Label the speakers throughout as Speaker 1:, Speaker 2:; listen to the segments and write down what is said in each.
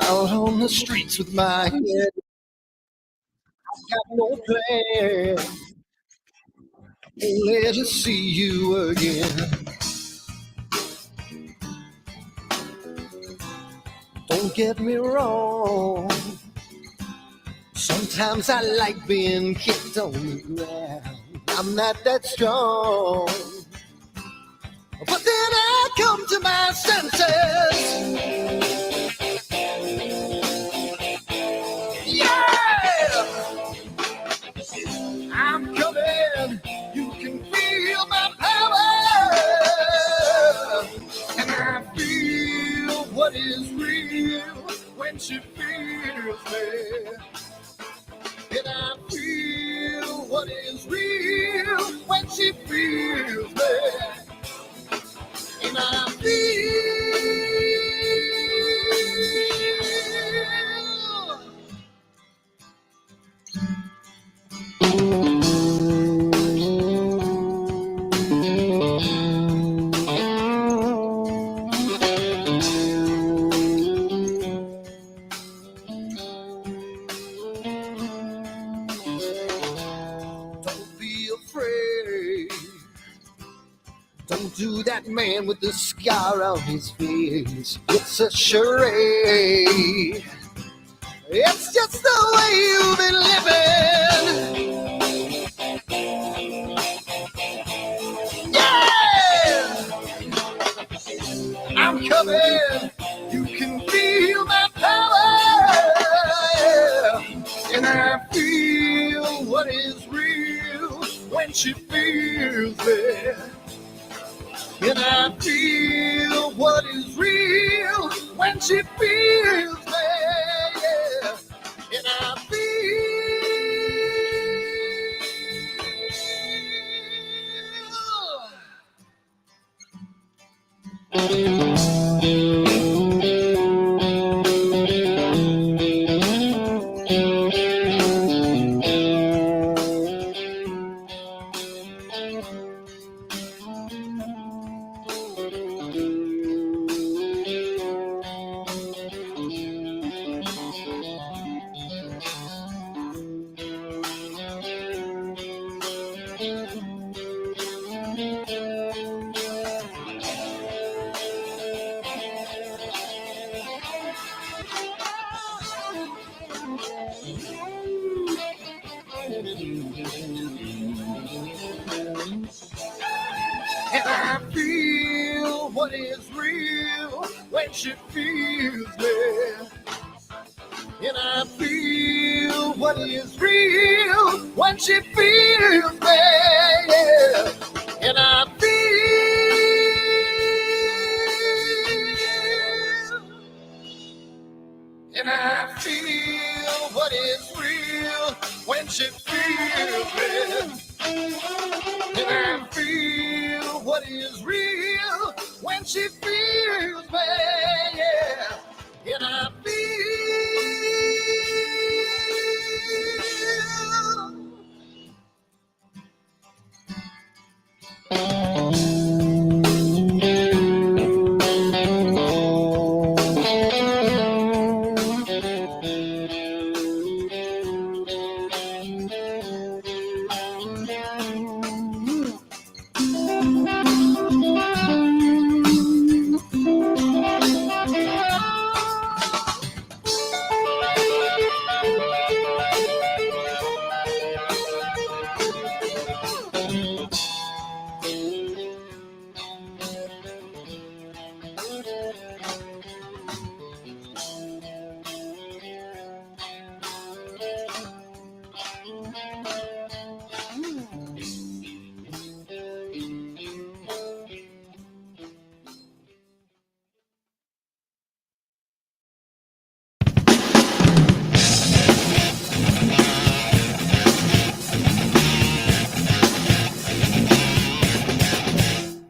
Speaker 1: out on the streets with my head. Got no plan, only to see you again. Don't get me wrong, sometimes I like being kicked on the ground. I'm not that strong, but then I come to my senses. Yeah, I'm coming. You can feel my power, and I feel what is real when she feels me. And I feel what is real when she feels me. And I feel. Don't be afraid. Don't do that man with the scar on his face. It's a charade. It's just the way you've been living. Yeah! I'm coming. You can feel my power. And I feel what is real when she feels me. And I feel what is real when she feels me. Yeah. And I feel what is real when she feels me. And I feel what is real when she feels me. Yeah. And I feel what is real when she feels me. And I feel what is real when she feels me. Yeah. And I feel.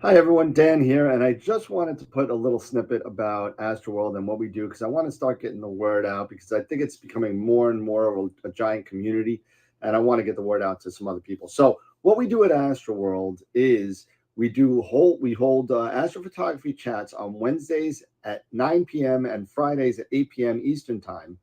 Speaker 2: Hi everyone, Dan here, and I just wanted to put a little snippet about AstroWorld and what we do because I want to start getting the word out because I think it's becoming more and more of a giant community, and I want to get the word out to some other people. So what we do at AstroWorld is We hold astrophotography chats on Wednesdays at 9 p.m. and Fridays at 8 p.m. Eastern time.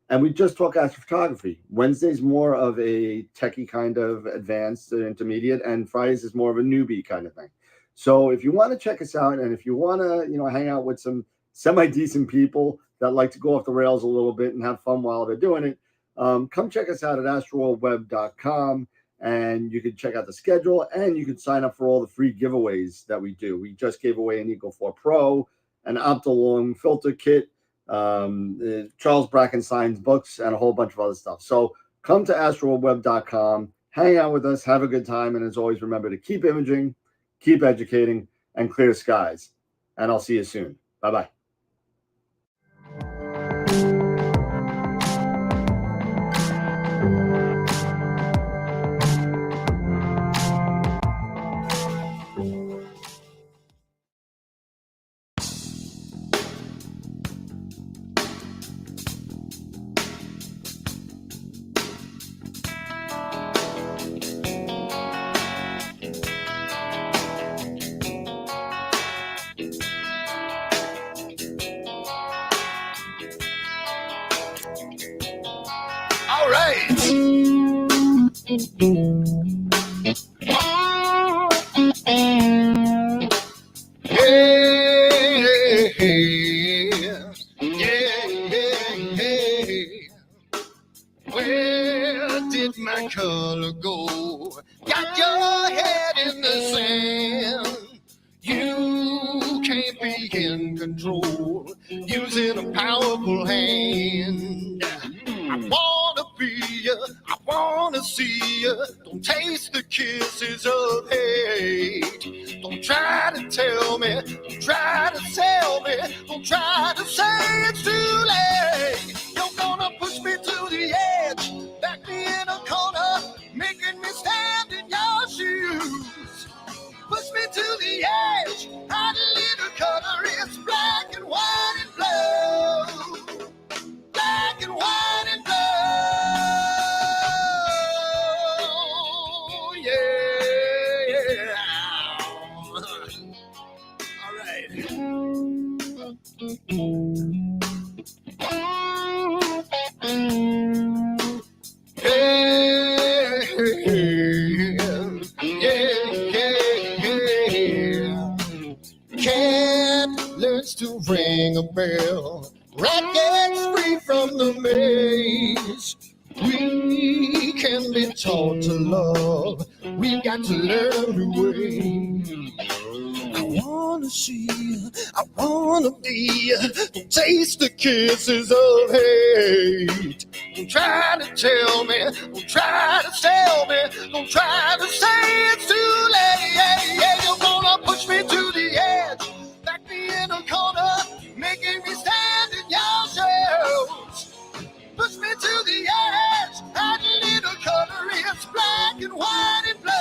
Speaker 2: And we just talk astrophotography. Wednesday's more of a techie kind of advanced intermediate, and Fridays is more of a newbie kind of thing. So if you want to check us out, and if you want to, hang out with some semi-decent people that like to go off the rails a little bit and have fun while they're doing it, come check us out at AstroWorldWeb.com, and you can check out the schedule, and you can sign up for all the free giveaways that we do. We just gave away an Eagle 4 Pro, an Optilong filter kit, Charles Brackenstein's books, and a whole bunch of other stuff. So come to AstroWorldWeb.com, hang out with us, have a good time, and as always, remember to keep imaging, keep educating, and clear skies. And I'll see you soon. Bye-bye.
Speaker 1: All right. Where did my color go? Got your head in the sand. You can't be in control using a powerful hand. I wanna be ya, I wanna see ya. Don't taste the kisses of hate. Don't try to tell me, don't try to sell me, don't try to say it's too late. You're gonna push me to the edge, back me in a corner, making me stand in your shoes. Push me to the edge, hide a little color, it's black and white and blue. Black and white and blue, yeah. All right. Cat learns to ring a bell. Rat gets free from the maze. We can be taught to love. We've got to learn to wait. I wanna see, I wanna be. Don't taste the kisses of hate. Don't try to tell me, don't try to sell me, don't try to say it's too late. You're gonna push me to the edge, back me in a corner, making me stand in your shoes. Push me to the edge, add a little color, it's black and white and blue.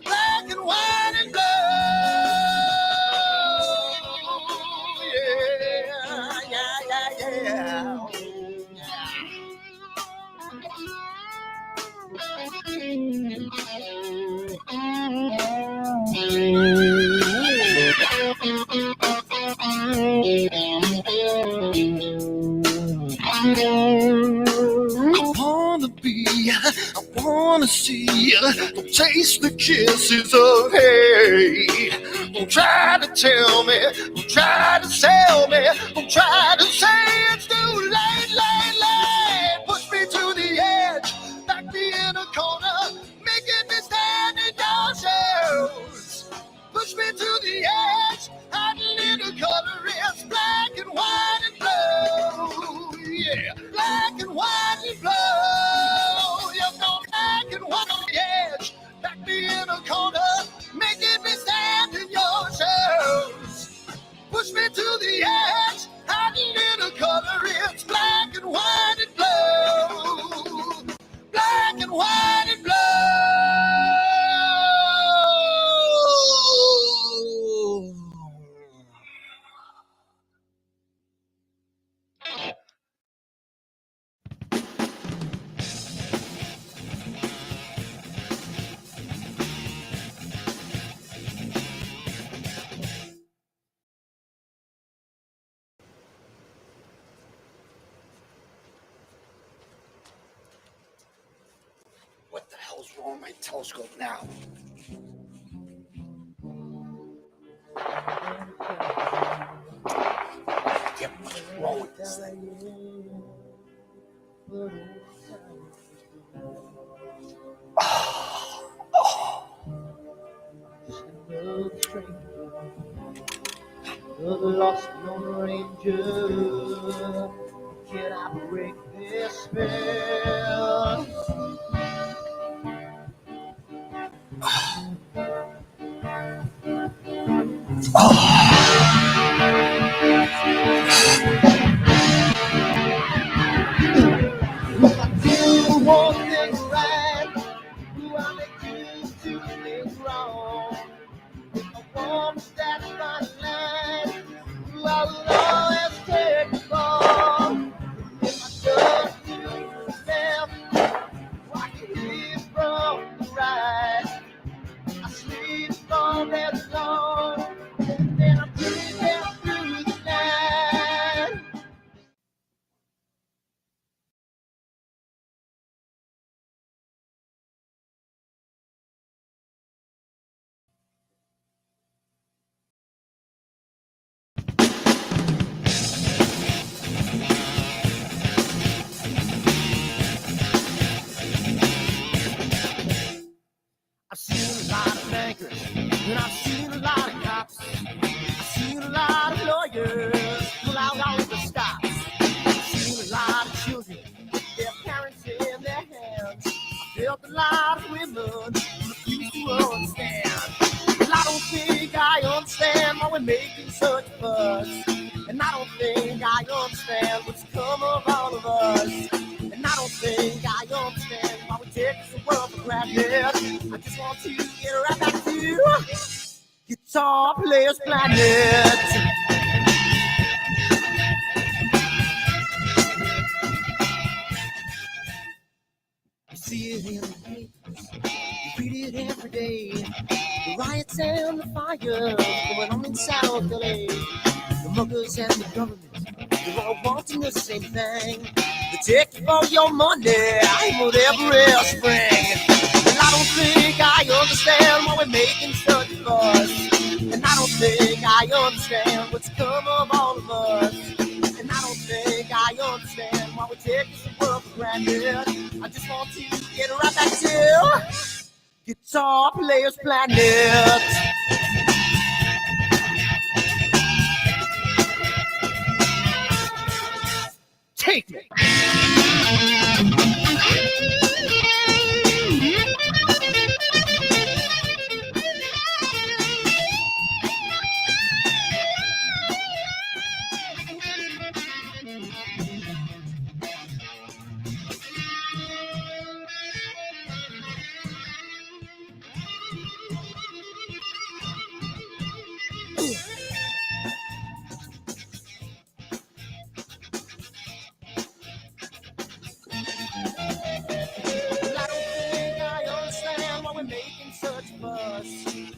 Speaker 1: Black and white and blue, yeah. I wanna be, I wanna see, don't taste the kisses of hate. Don't try to tell me, don't try to sell me, don't try to say it's too late. Push me to the edge, back me in a corner, making me stand in your shoes. Push me to the edge, add a little color, it's black and white and blue. Yeah, black and white and blue. You're going black and white on the edge, back me in a corner, making me stand in your shoes. Push me to the
Speaker 2: on my telescope now. Get what's wrong with this thing?
Speaker 1: The lost Lone Ranger, can I break this spell? If I do one thing right, do I make you do things wrong? If I want that fine line, I will always take the fall. If I just do the left, I can hear from the right. I sleep all day long, then I'm breathing through the night. I've seen a lot of bankers, and I've seen a lot of cops. I've seen a lot of lawyers pull out all the stops. I've seen a lot of children with their parents in their hands. I've felt a lot of women who refuse to understand. Well, I don't think I understand why we're making such a fuss. And I don't think I understand what's come of all of us. And I don't think I understand why we take this world for granted. I just want to get right back to Guitar Players Planet. You see it in the papers, you read it every day. The riots and the fires going on in South LA. The muggers and the government, they're all wanting the same thing. They take you for your money and whatever else bring. And I don't think I understand why we're making such a fuss. And I don't think I understand what's come of all of us. And I don't think I understand why we take this world for granted. I just want to get right back to Guitar Players Planet. Take me.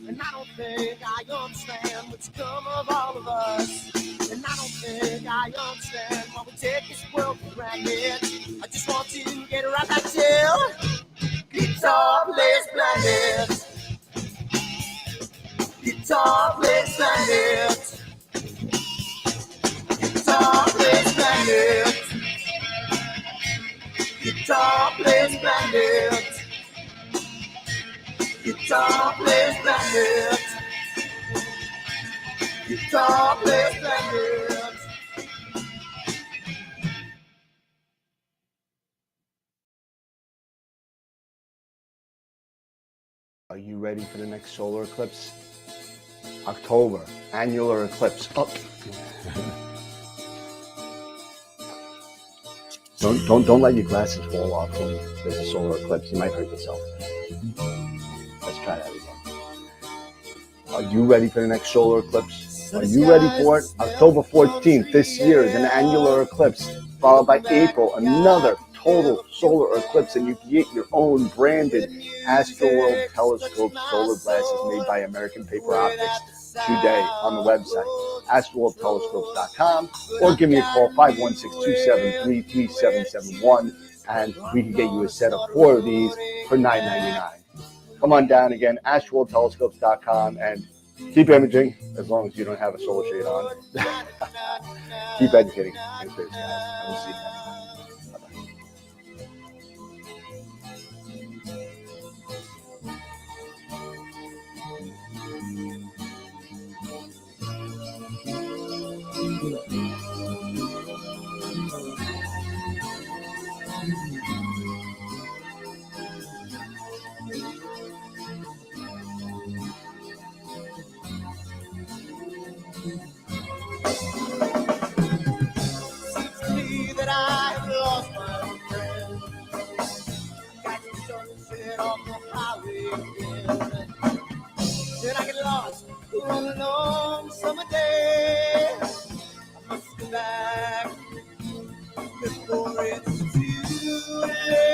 Speaker 1: And I don't think I understand what's come of all of us. And I don't think I understand why we take this world for granted. I just want to get right back to Guitar Players Planet. Guitar Players Planet. Guitar Players Planet. Guitar Players Planet. Guitar Players Planet. Guitar Players Planet.
Speaker 2: Are you ready for the next solar eclipse? October, annular eclipse. Up. Don't let your glasses fall off when there's a solar eclipse. You might hurt yourself. Let's try that again. Are you ready for the next solar eclipse? Are you ready for it? October 14th this year is an annular eclipse, followed by April, another total solar eclipse, and you can get your own branded AstroWorld telescope solar glasses made by American Paper Optics today on the website, AstroWorldTelescopes.com, or give me a call, 516-273-3771, and we can get you a set of 4 of these for $9.99. come on down again, AstroWorldTelescopes.com, and keep imaging as long as you don't have a solar shade on. Keep educating in space, guys. And we'll see you next time. Bye-bye.
Speaker 1: Seems to me that I have lost my friend. Got the sunset on the highway again. Then I get lost on a long summer day. I must go back before it's too late.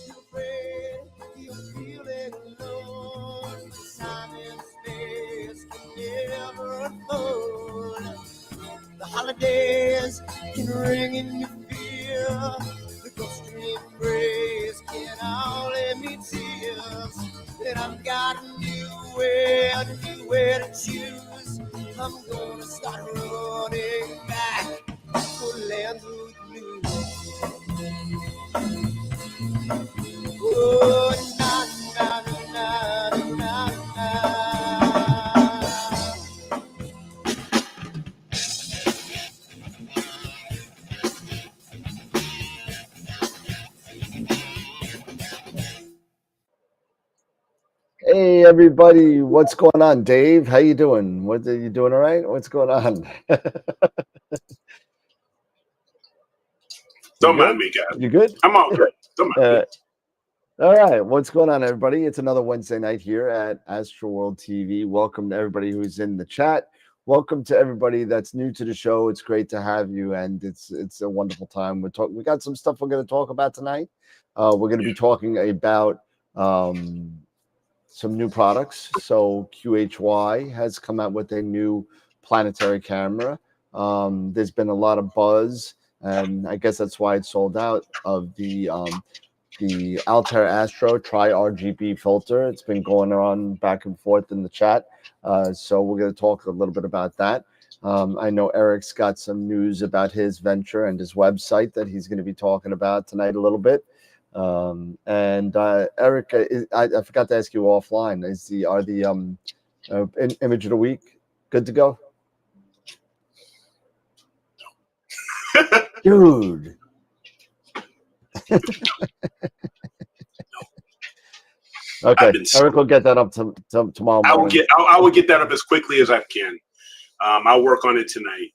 Speaker 1: You're afraid you're feeling alone. Time and space can never unfold. The holidays can ring in your fear. The ghost embrace can only mean tears. And I've got a new way to choose. I'm gonna start running back for lands with blue. Oh, na na na na na na.
Speaker 2: Hey everybody, what's going on, Dave? How you doing? What are you doing? All right? What's going on?
Speaker 3: Don't mind me, guys.
Speaker 2: You good?
Speaker 3: I'm all good. Don't mind me.
Speaker 2: All right, what's going on, everybody? It's another Wednesday night here at AstroWorld TV. Welcome to everybody who's in the chat. Welcome to everybody that's new to the show. It's great to have you, and it's a wonderful time. We got some stuff we're going to talk about tonight. We're going to be talking about some new products. So QHY has come out with a new planetary camera. There's been a lot of buzz, and I guess that's why it's sold out, of the Altair Astro Tri-RGB filter. It's been going on back and forth in the chat. So we're going to talk a little bit about that. I know Eric's got some news about his venture and his website that he's going to be talking about tonight a little bit. And Eric, I forgot to ask you offline. Are the image of the week good to go? Dude. Okay, Eric will get that up tomorrow morning.
Speaker 3: I will get that up as quickly as I can. I'll work on it tonight.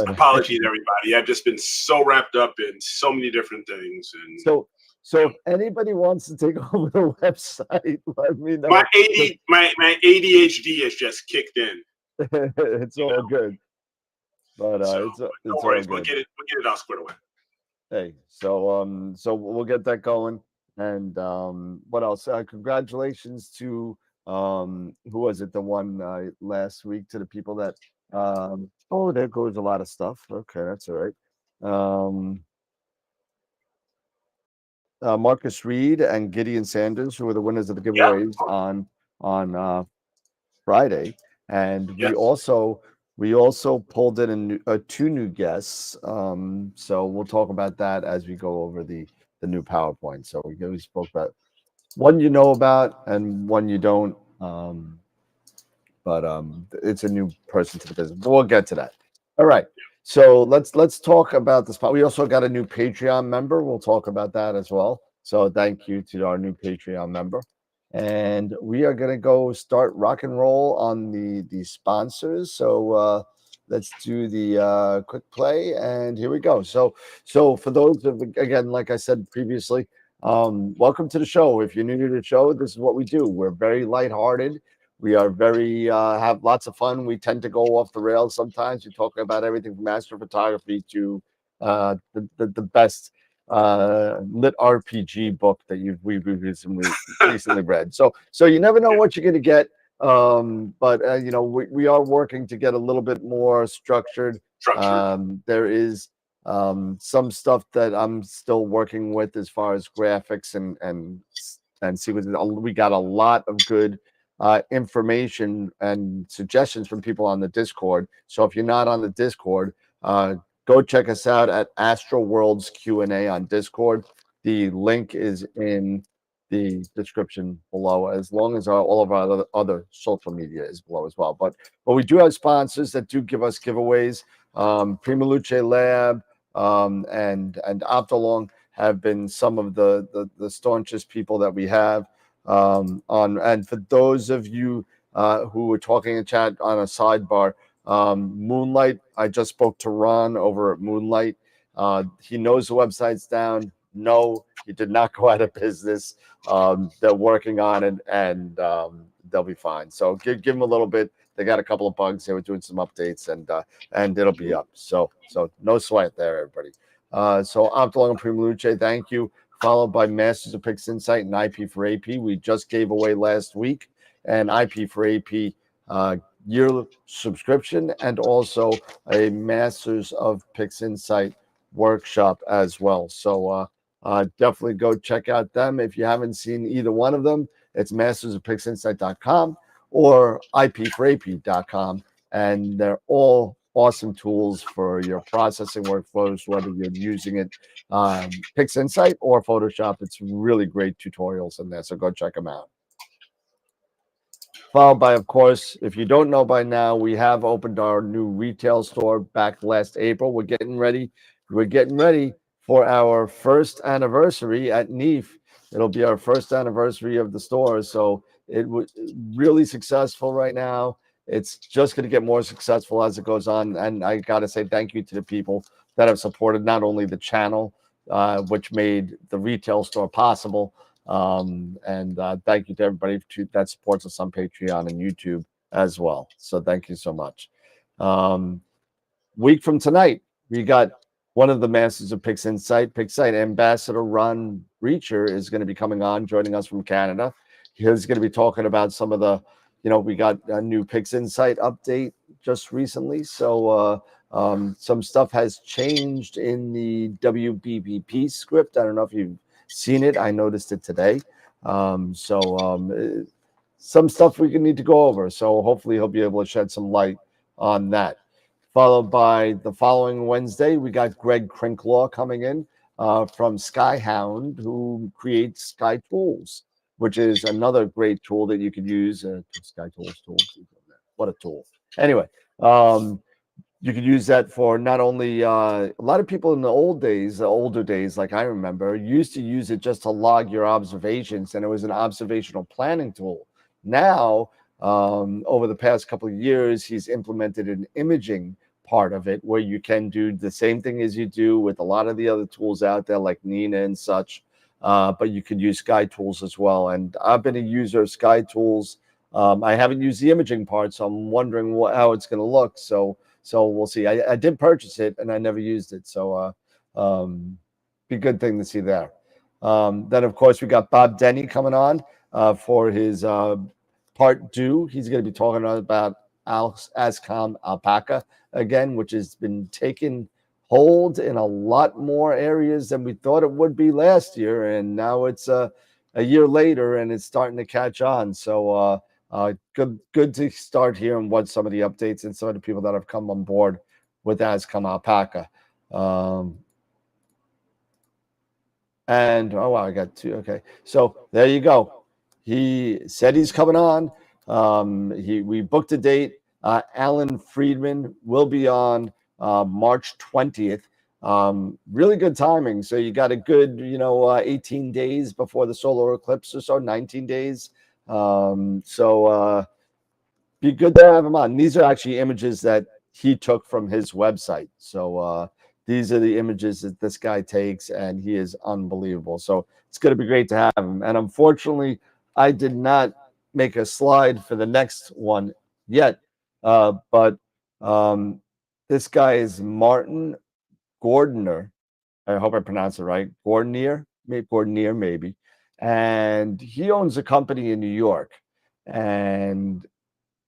Speaker 3: Apologies, everybody. I've just been so wrapped up in so many different things. And
Speaker 2: so if anybody wants to take over the website, let me know.
Speaker 3: My ADHD has just kicked in.
Speaker 2: It's all good. But it's all good.
Speaker 3: We'll get it all squared away.
Speaker 2: Hey, so we'll get that going. And what else? Congratulations to who was it? The one last week, to the people that oh, there goes a lot of stuff. Okay, that's all right. Marcus Reed and Gideon Sanders, who were the winners of the giveaways on Friday, and we also pulled in two new guests. So we'll talk about that as we go over the new PowerPoint. So we spoke about one you know about and one you don't. But it's a new person to the business. But we'll get to that. All right. So let's talk about the spot. We also got a new Patreon member. We'll talk about that as well. So thank you to our new Patreon member. And we are going to go start rock and roll on the sponsors. So let's do the quick play, and here we go. So for those of, again, like I said previously, welcome to the show. If you're new to the show, this is what we do. We're very lighthearted. We are very have lots of fun. We tend to go off the rails sometimes. We're talking about everything from astrophotography to the best lit RPG book that we've recently read. So you never know what you're going to get. But you know, we are working to get a little bit more structured
Speaker 3: structure.
Speaker 2: There is some stuff that I'm still working with as far as graphics and sequences. We got a lot of good information and suggestions from people on the Discord. So if you're not on the Discord, go check us out at AstroWorld's Q&A on Discord. The link is in the description below, as long as all of our other social media is below as well. But we do have sponsors that do give us giveaways. Prima Luce Lab and Optolong have been some of the staunchest people that we have on. And for those of you who were talking in chat on a sidebar, Moonlight, I just spoke to Ron over at Moonlight. He knows the website's down. No, he did not go out of business. They're working on it, and they'll be fine. So give them a little bit. They got a couple of bugs. They were doing some updates, and it'll be up. So no sweat there, everybody. So Optolong and Prima Luce, thank you. Followed by Masters of Pix Insight and IP for AP. We just gave away last week an IP for AP year subscription, and also a Masters of Pix Insight workshop as well. So definitely go check out them. If you haven't seen either one of them, it's mastersofpixinsight.com or ip4ap.com, and they're all awesome tools for your processing workflows, whether you're using it Pix Insight or Photoshop. It's really great tutorials in there, so go check them out. Followed by, of course, if you don't know by now, we have opened our new retail store back last April. We're getting ready for our first anniversary at NEF. It'll be our first anniversary of the store. So it was really successful right now. It's just going to get more successful as it goes on. And I got to say thank you to the people that have supported not only the channel, which made the retail store possible, and thank you to everybody that supports us on Patreon and YouTube as well. So thank you so much. Week from tonight, we got one of the Masters of Pix Insight, Ambassador Ron Reacher is going to be coming on, joining us from Canada. He's going to be talking about some of the, we got a new Pix Insight update just recently. So some stuff has changed in the WBBP script. I don't know if you've seen it. I noticed it today. Some stuff we need to go over. So hopefully he'll be able to shed some light on that. Followed by the following Wednesday, we got Greg Crinklaw coming in from Skyhound, who creates Sky Tools, which is another great tool that you could use. Sky Tools. What a tool. Anyway, you could use that for not only a lot of people in the older days, like I remember, used to use it just to log your observations, and it was an observational planning tool. Now, over the past couple of years, he's implemented an imaging part of it where you can do the same thing as you do with a lot of the other tools out there like Nina and such, but you could use Sky Tools as well. And I've been a user of Sky Tools. I haven't used the imaging part, so I'm wondering how it's going to look. So we'll see. I did purchase it and I never used it. So be a good thing to see there. Then, of course, we got Bob Denny coming on for his part 2. He's going to be talking about ASCOM Alpaca again, which has been taking hold in a lot more areas than we thought it would be last year. And now it's a year later and it's starting to catch on. So good to start hearing what some of the updates and some of the people that have come on board with ASCOM Alpaca. And oh wow, I got 2. Okay, so there you go. He said he's coming on. We booked a date. Alan Friedman will be on March 20th. Really good timing. So you got a good 18 days before the solar eclipse or so, 19 days. So be good to have him on. These are actually images that he took from his website. So these are the images that this guy takes, and he is unbelievable. So it's going to be great to have him. And unfortunately, I did not make a slide for the next one yet. But this guy is Martin Gordner. I hope I pronounced it right. Gordnier, maybe. And he owns a company in New York. And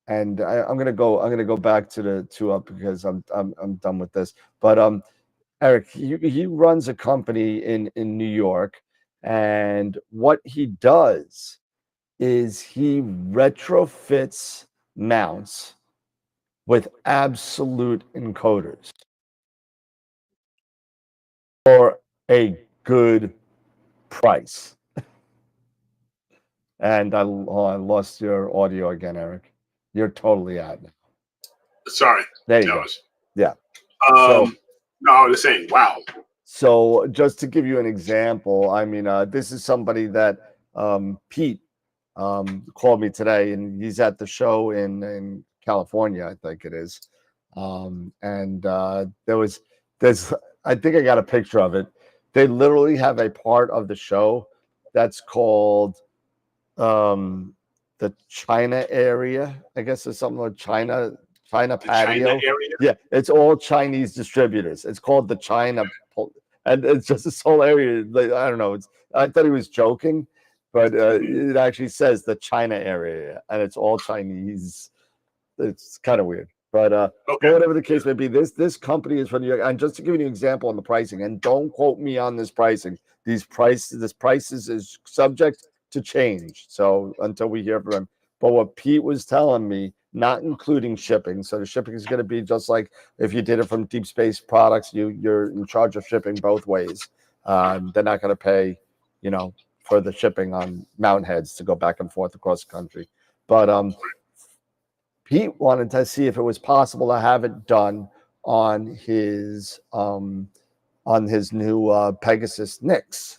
Speaker 2: and I'm gonna go back to the 2 up because I'm done with this. But Eric, he runs a company in New York, and what he does is he retrofits mounts with absolute encoders for a good price. And I lost your audio again, Eric. You're totally out now.
Speaker 3: Sorry.
Speaker 2: There you
Speaker 3: That
Speaker 2: go.
Speaker 3: was-
Speaker 2: Yeah.
Speaker 3: No, I was saying, wow.
Speaker 2: So just to give you an example, I mean, this is somebody that Pete called me today, and he's at the show in California, I think it is. And there's I think I got a picture of it. They literally have a part of the show that's called the China area. I guess it's something like China
Speaker 3: The
Speaker 2: patio.
Speaker 3: China area.
Speaker 2: Yeah, it's all Chinese distributors. It's called the China, and it's just this whole area. Like, I don't know. I thought he was joking, but it actually says the China area, and it's all Chinese. It's kind of weird, but
Speaker 3: Okay.
Speaker 2: whatever the case may be, this company is from New York. And just to give you an example on the pricing, and don't quote me on this pricing. This prices is subject to change. So until we hear from him, but what Pete was telling me, not including shipping. So the shipping is going to be just like if you did it from Deep Space Products, you're in charge of shipping both ways. They're not going to pay, for the shipping on Mountain Heads to go back and forth across the country. But Pete wanted to see if it was possible to have it done on his new Pegasus Nix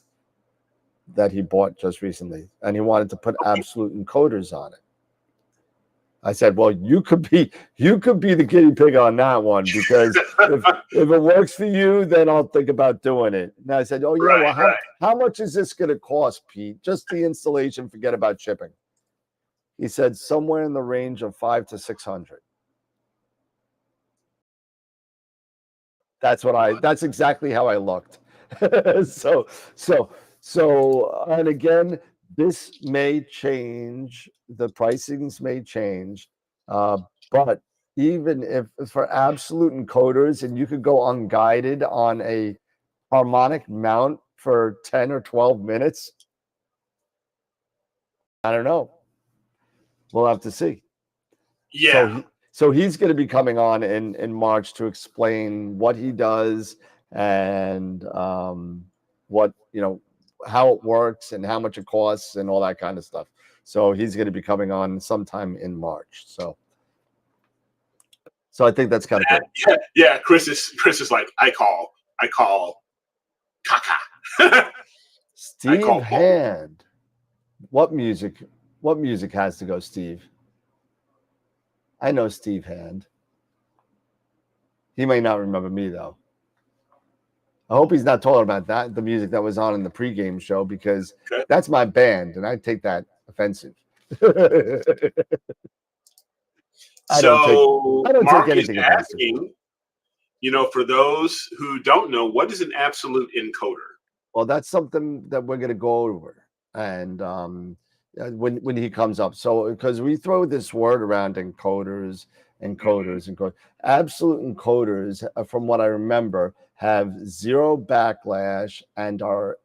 Speaker 2: that he bought just recently, and he wanted to put absolute encoders on it. I said, "Well, you could be the guinea pig on that one, because if it works for you, then I'll think about doing it." And I said, "Oh yeah, well, how much is this going to cost, Pete? Just the installation, forget about shipping." He said somewhere in the range of $500 to $600. That's exactly how I looked. And again, this may change, the pricings may change, but even if for absolute encoders, and you could go unguided on a harmonic mount for 10 or 12 minutes, I don't know. We'll have to see.
Speaker 3: Yeah.
Speaker 2: So he's going to be coming on in March to explain what he does and what, how it works and how much it costs and all that kind of stuff. So he's going to be coming on sometime in March. So I think that's kind of cool.
Speaker 3: Yeah. Chris is like, I call Kaka.
Speaker 2: Steve Hand. What music has to go, Steve? I know Steve Hand. He may not remember me, though. I hope he's not talking about the music that was on in the pregame show, because that's my band, and I take that offensive. I don't take anything offensive.
Speaker 3: For those who don't know, what is an absolute encoder?
Speaker 2: Well, that's something that we're going to go over, and when he comes up. So because we throw this word around, encoders. Absolute encoders, from what I remember, have zero backlash and are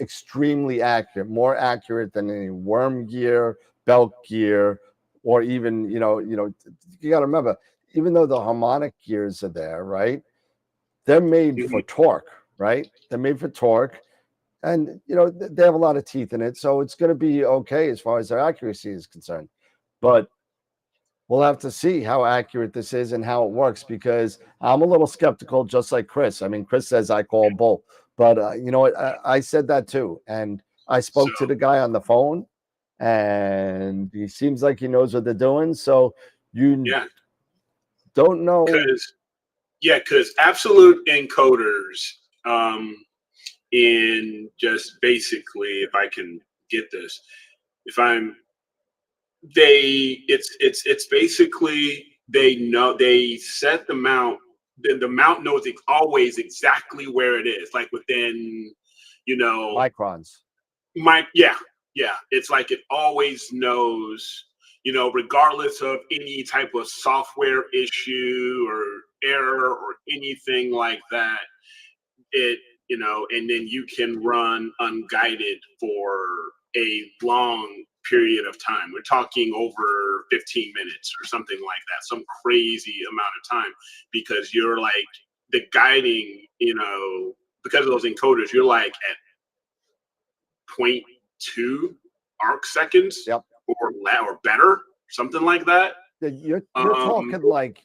Speaker 2: extremely accurate, more accurate than any worm gear, belt gear, or even, you got to remember, even though the harmonic gears are there, right? They're made for torque, right? They're made for torque. And, they have a lot of teeth in it. So it's going to be okay as far as their accuracy is concerned. But we'll have to see how accurate this is and how it works, because I'm a little skeptical, just like Chris. I mean, Chris says I call bull, but you know what? I said that too. And I spoke to the guy on the phone, and he seems like he knows what they're doing. So don't know.
Speaker 3: Because absolute encoders, in just basically, if I can get this, it's basically, they set the mount. The mount knows always exactly where it is, like within,
Speaker 2: microns.
Speaker 3: It's like it always knows, regardless of any type of software issue or error or anything like that, and then you can run unguided for a long period of time. We're talking over 15 minutes or something like that, some crazy amount of time, because you're like the guiding, because of those encoders, you're like at 0.2 arc seconds.
Speaker 2: Yep.
Speaker 3: or better, something like that.
Speaker 2: You're talking like,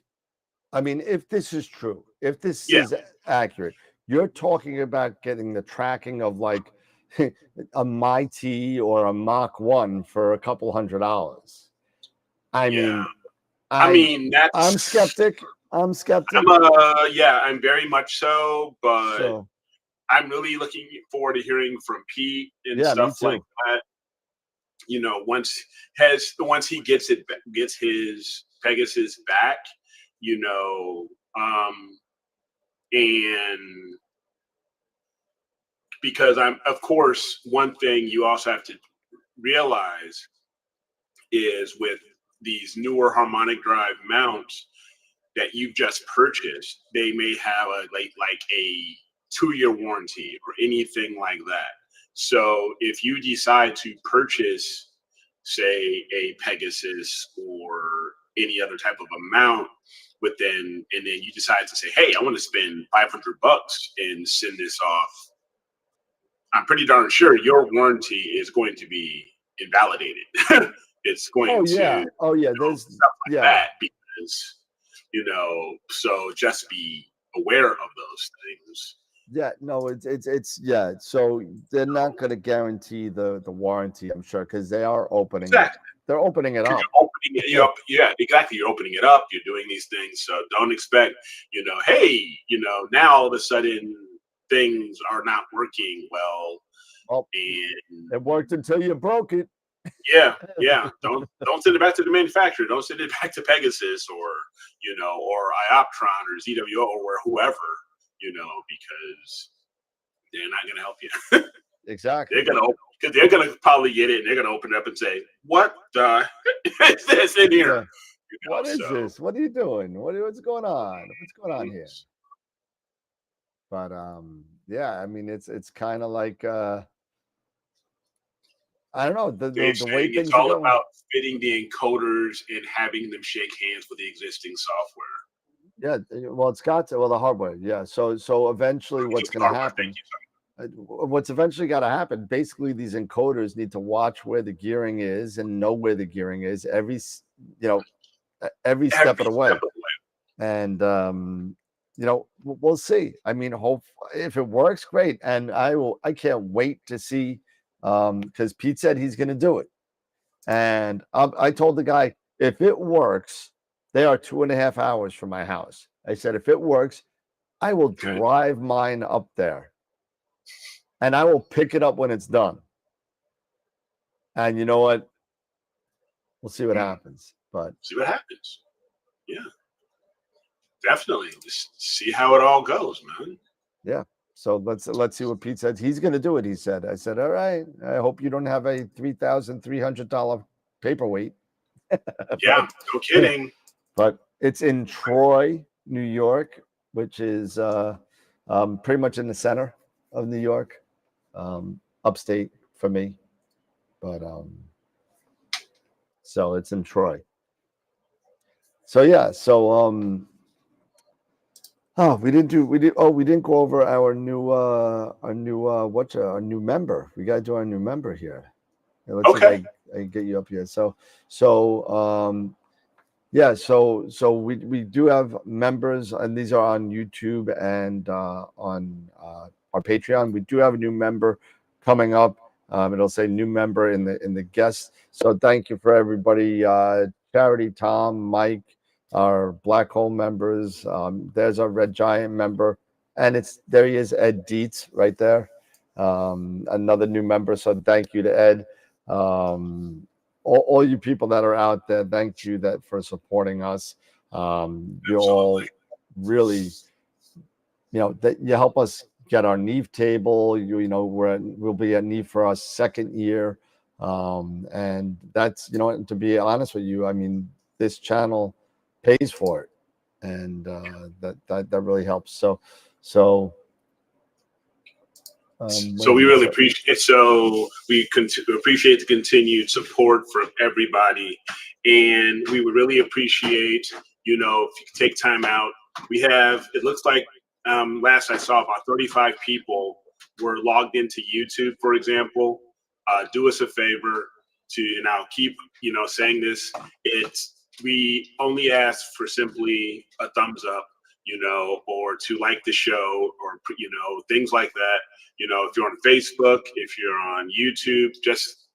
Speaker 2: I mean, if this is true, if this is accurate, you're talking about getting the tracking of like a MiT or a Mach 1 for a couple $100. I mean, I'm skeptic. I'm
Speaker 3: very much so, but I'm really looking forward to hearing from Pete and stuff like that. Once he gets his Pegasus back, and because of course, one thing you also have to realize is with these newer harmonic drive mounts that you've just purchased, they may have a 2-year warranty or anything like that. So if you decide to purchase, say, a Pegasus or any other type of a mount, and then you decide to say, hey, I want to spend $500 and send this off, I'm pretty darn sure your warranty is going to be invalidated. It's going to
Speaker 2: there's
Speaker 3: stuff like that, because so just be aware of those things.
Speaker 2: So they're not going to guarantee the warranty, I'm sure, because they are opening they're opening it up.
Speaker 3: You're opening it up. Exactly. You're opening it up. You're doing these things. So don't expect, hey, now all of a sudden things are not working well. And
Speaker 2: it worked until you broke it.
Speaker 3: Yeah. Don't send it back to the manufacturer. Don't send it back to Pegasus or Ioptron or ZWO or whoever, because they're not going to help you.
Speaker 2: Exactly.
Speaker 3: They're gonna probably get it and they're gonna open it up and say, "What the is this in here?
Speaker 2: What is this? What are you doing? What's going on? What's going on here?" But I mean, it's kind of like I don't know the way things
Speaker 3: it's all
Speaker 2: are going.
Speaker 3: about fitting the encoders and having them shake hands with the existing software.
Speaker 2: Yeah, well, it's got to. Well, the hardware. Yeah. So eventually, what's going to happen? What's eventually got to happen? Basically, these encoders need to watch where the gearing is and know where the gearing is every step of the way. And we'll see. I mean, if it works, great. And I can't wait to see, because Pete said he's going to do it. And I told the guy, if it works, they are 2.5 hours from my house. I said, if it works, I will drive mine up there. And I will pick it up when it's done. And you know what? We'll see what happens. But
Speaker 3: see what happens. Yeah. Definitely. Just see how it all goes, man.
Speaker 2: Yeah. So let's see what Pete said. He's going to do it, he said. I said, all right. I hope you don't have a $3,300 paperweight.
Speaker 3: Yeah, no kidding.
Speaker 2: But it's in Troy, New York, which is pretty much in the center of New York. Upstate for me, but so it's in Troy. So we didn't go over our new member. We got to do our new member here. Let's see if I get you up here. So we do have members, and these are on YouTube and on our Patreon. We do have a new member coming up. It'll say new member in the guests. So thank you for everybody. Charity, Tom, Mike, our Black Hole members. There's our Red Giant member, and there he is, Ed Dietz, right there. Another new member. So thank you to Ed. All you people that are out there, thank you for supporting us. You all really, that you help us get our Neve table. We'll be at Neve for our second year. And that's, you know, to be honest with you, I mean, this channel pays for it, and that really helps. So
Speaker 3: So we really appreciate. So we appreciate the continued support from everybody, and we would really appreciate, you know, if you could take time out. We have, it looks like, last I saw, about 35 people were logged into YouTube, for example. Do us a favor to, and I'll keep, you know, saying this. We only ask for simply a thumbs up, you know, or to like the show, or, you know, things like that. You know, if you're on Facebook, if you're on YouTube, just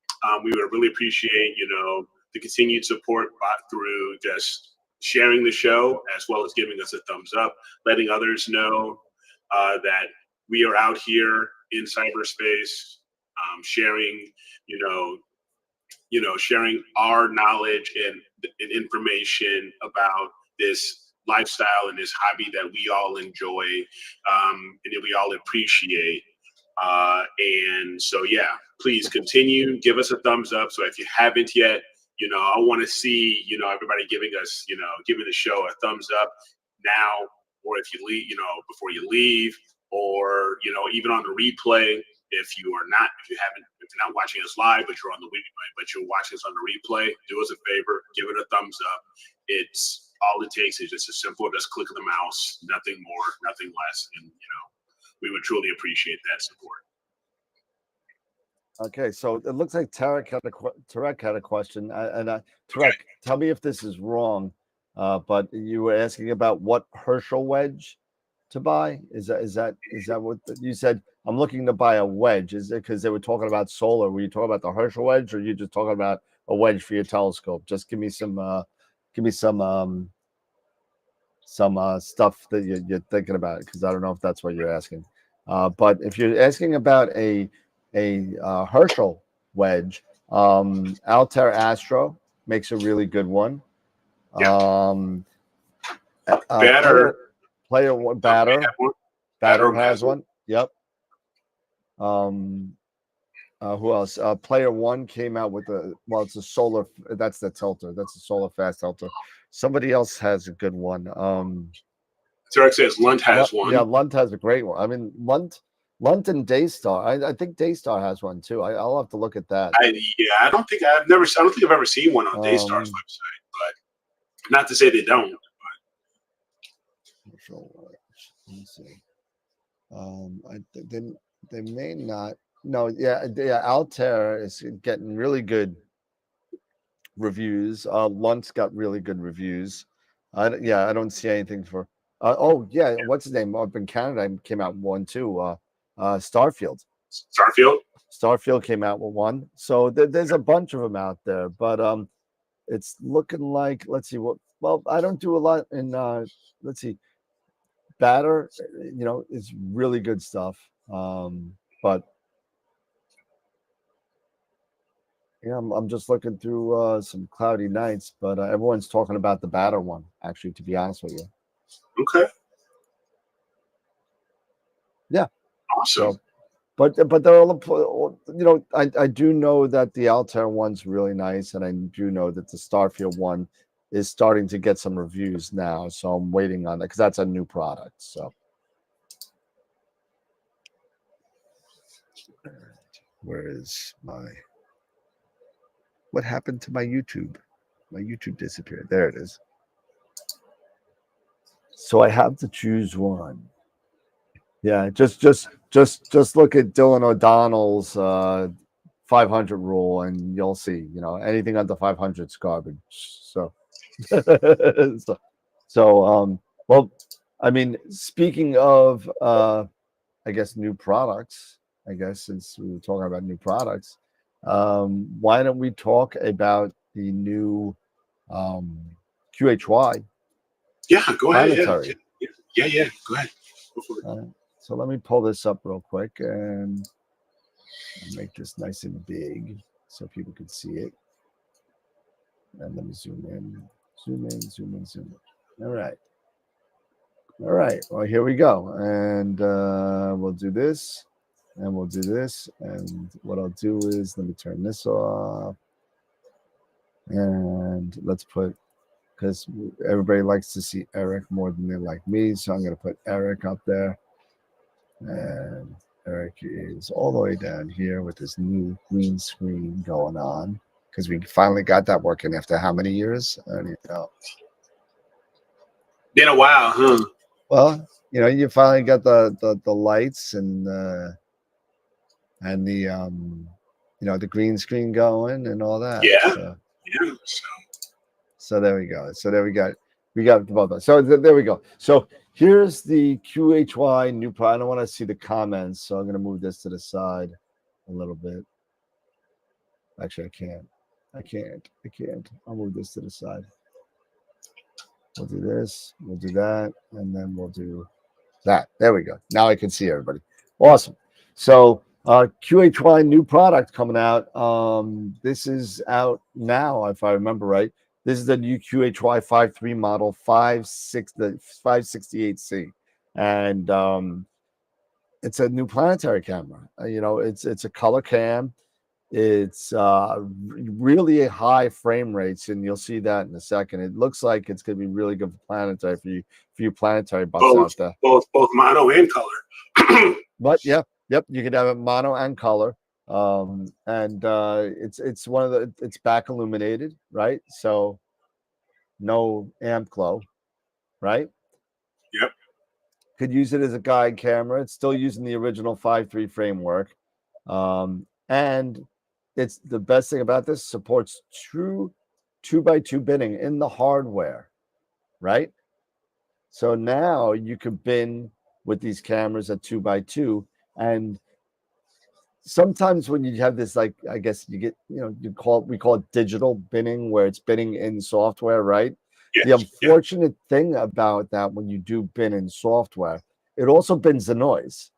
Speaker 3: we would really appreciate, you know, the continued support through just sharing the show, as well as giving us a thumbs up, letting others know that we are out here in cyberspace, sharing, sharing our knowledge and information about this lifestyle and this hobby that we all enjoy, and that we all appreciate. And so, yeah, please continue, give us a thumbs up. So if you haven't yet, you know, I want to see, you know, everybody giving us, you know, giving the show a thumbs up now, or if you leave, you know, before you leave, or, you know, even on the replay. If you're not watching us live, but you're on the replay, but you're watching us on the replay, do us a favor, give it a thumbs up. It's all it takes is just a simple, just click of the mouse, nothing more, nothing less. And, you know, we would truly appreciate that support.
Speaker 2: Okay, so it looks like Tarek had a question, and Tarek, tell me if this is wrong, but you were asking about what Herschel wedge to buy. Is that what you said? I'm looking to buy a wedge. Is it because they were talking about solar? Were you talking about the Herschel wedge, or are you just talking about a wedge for your telescope? Just give me some stuff that you're thinking about, because I don't know if that's what you're asking. But if you're asking about a Herschel wedge, Altair Astro makes a really good one.
Speaker 3: Yeah.
Speaker 2: Player one, Batter has one. Yep. Who else? Player One came out with it's a solar. That's the tilter. That's a solar fast tilter. Somebody else has a good one.
Speaker 3: Tarek says Lunt has one.
Speaker 2: Yeah, Lunt has a great one. I mean, Lunt and Daystar. I think Daystar has one too. I'll have to look at that.
Speaker 3: I don't think I've ever seen one on Daystar's website, but not to say they don't.
Speaker 2: Let me see. I think they may not. No, yeah. Altair is getting really good reviews. Lunt's got really good reviews. I don't see anything for. What's his name? Up in Canada, came out with one too. Starfield. Starfield came out with one. So there's a bunch of them out there, but it's looking like, let's see what. Well, I don't do a lot in. Let's see. Batter, you know, is really good stuff. But yeah, I'm just looking through some cloudy nights, but everyone's talking about the Batter one, actually, to be honest with you.
Speaker 3: Okay.
Speaker 2: Yeah.
Speaker 3: Awesome.
Speaker 2: So, but they're all, you know, I do know that the Altair one's really nice, and I do know that the Starfield one is starting to get some reviews now. So I'm waiting on that, because that's a new product. So where is what happened to my YouTube? My YouTube disappeared. There it is. So I have to choose one. Yeah, just look at Dylan O'Donnell's 500 rule, and you'll see, you know, anything under 500 is garbage. So, well, I mean, speaking of, I guess, new products, I guess, since we were talking about new products, why don't we talk about the new QHY?
Speaker 3: Yeah, go ahead. Yeah. Go ahead. Go for it.
Speaker 2: So let me pull this up real quick and make this nice and big so people can see it. And let me zoom in. All right. Well, here we go. And we'll do this. and we'll do this. And what I'll do is let me turn this off, and let's put, because everybody likes to see Eric more than they like me, so I'm going to put Eric up there. And Eric is all the way down here with this new green screen going on, because we finally got that working after how many years? I don't even know.
Speaker 3: Been a while, huh?
Speaker 2: Well, you know, you finally got the lights and the you know, the green screen going and all that.
Speaker 3: Yeah.
Speaker 2: So,
Speaker 3: Yeah.
Speaker 2: so there we go. So there we got both of us. So there we go. So here's the QHY new product. I don't want to see the comments, so I'm going to move this to the side a little bit. Actually, I can't. I'll move this to the side. We'll do this, we'll do that, and then we'll do that. There we go. Now I can see everybody. Awesome. So QHY new product coming out. This is out now, if I remember right. This is the new QHY 5.3 model 568C. And it's a new planetary camera. You know, it's a color cam. It's really high frame rates, and you'll see that in a second. It looks like it's going to be really good for planetary, for you planetary buffs out there.
Speaker 3: Both mono and color.
Speaker 2: But yep, you could have it mono and color. It's one of the, it's back illuminated, right? So no amp glow, right?
Speaker 3: Yep.
Speaker 2: Could use it as a guide camera. It's still using the original 5.3 framework. And it's the best thing about this, supports true 2x2 binning in the hardware, right? So now you can bin with these cameras at 2x2. And sometimes when you have this, like, I guess you get, you know, we call it digital binning, where it's binning in software, right?
Speaker 3: Yes.
Speaker 2: The unfortunate thing about that, when you do bin in software, it also bins the noise.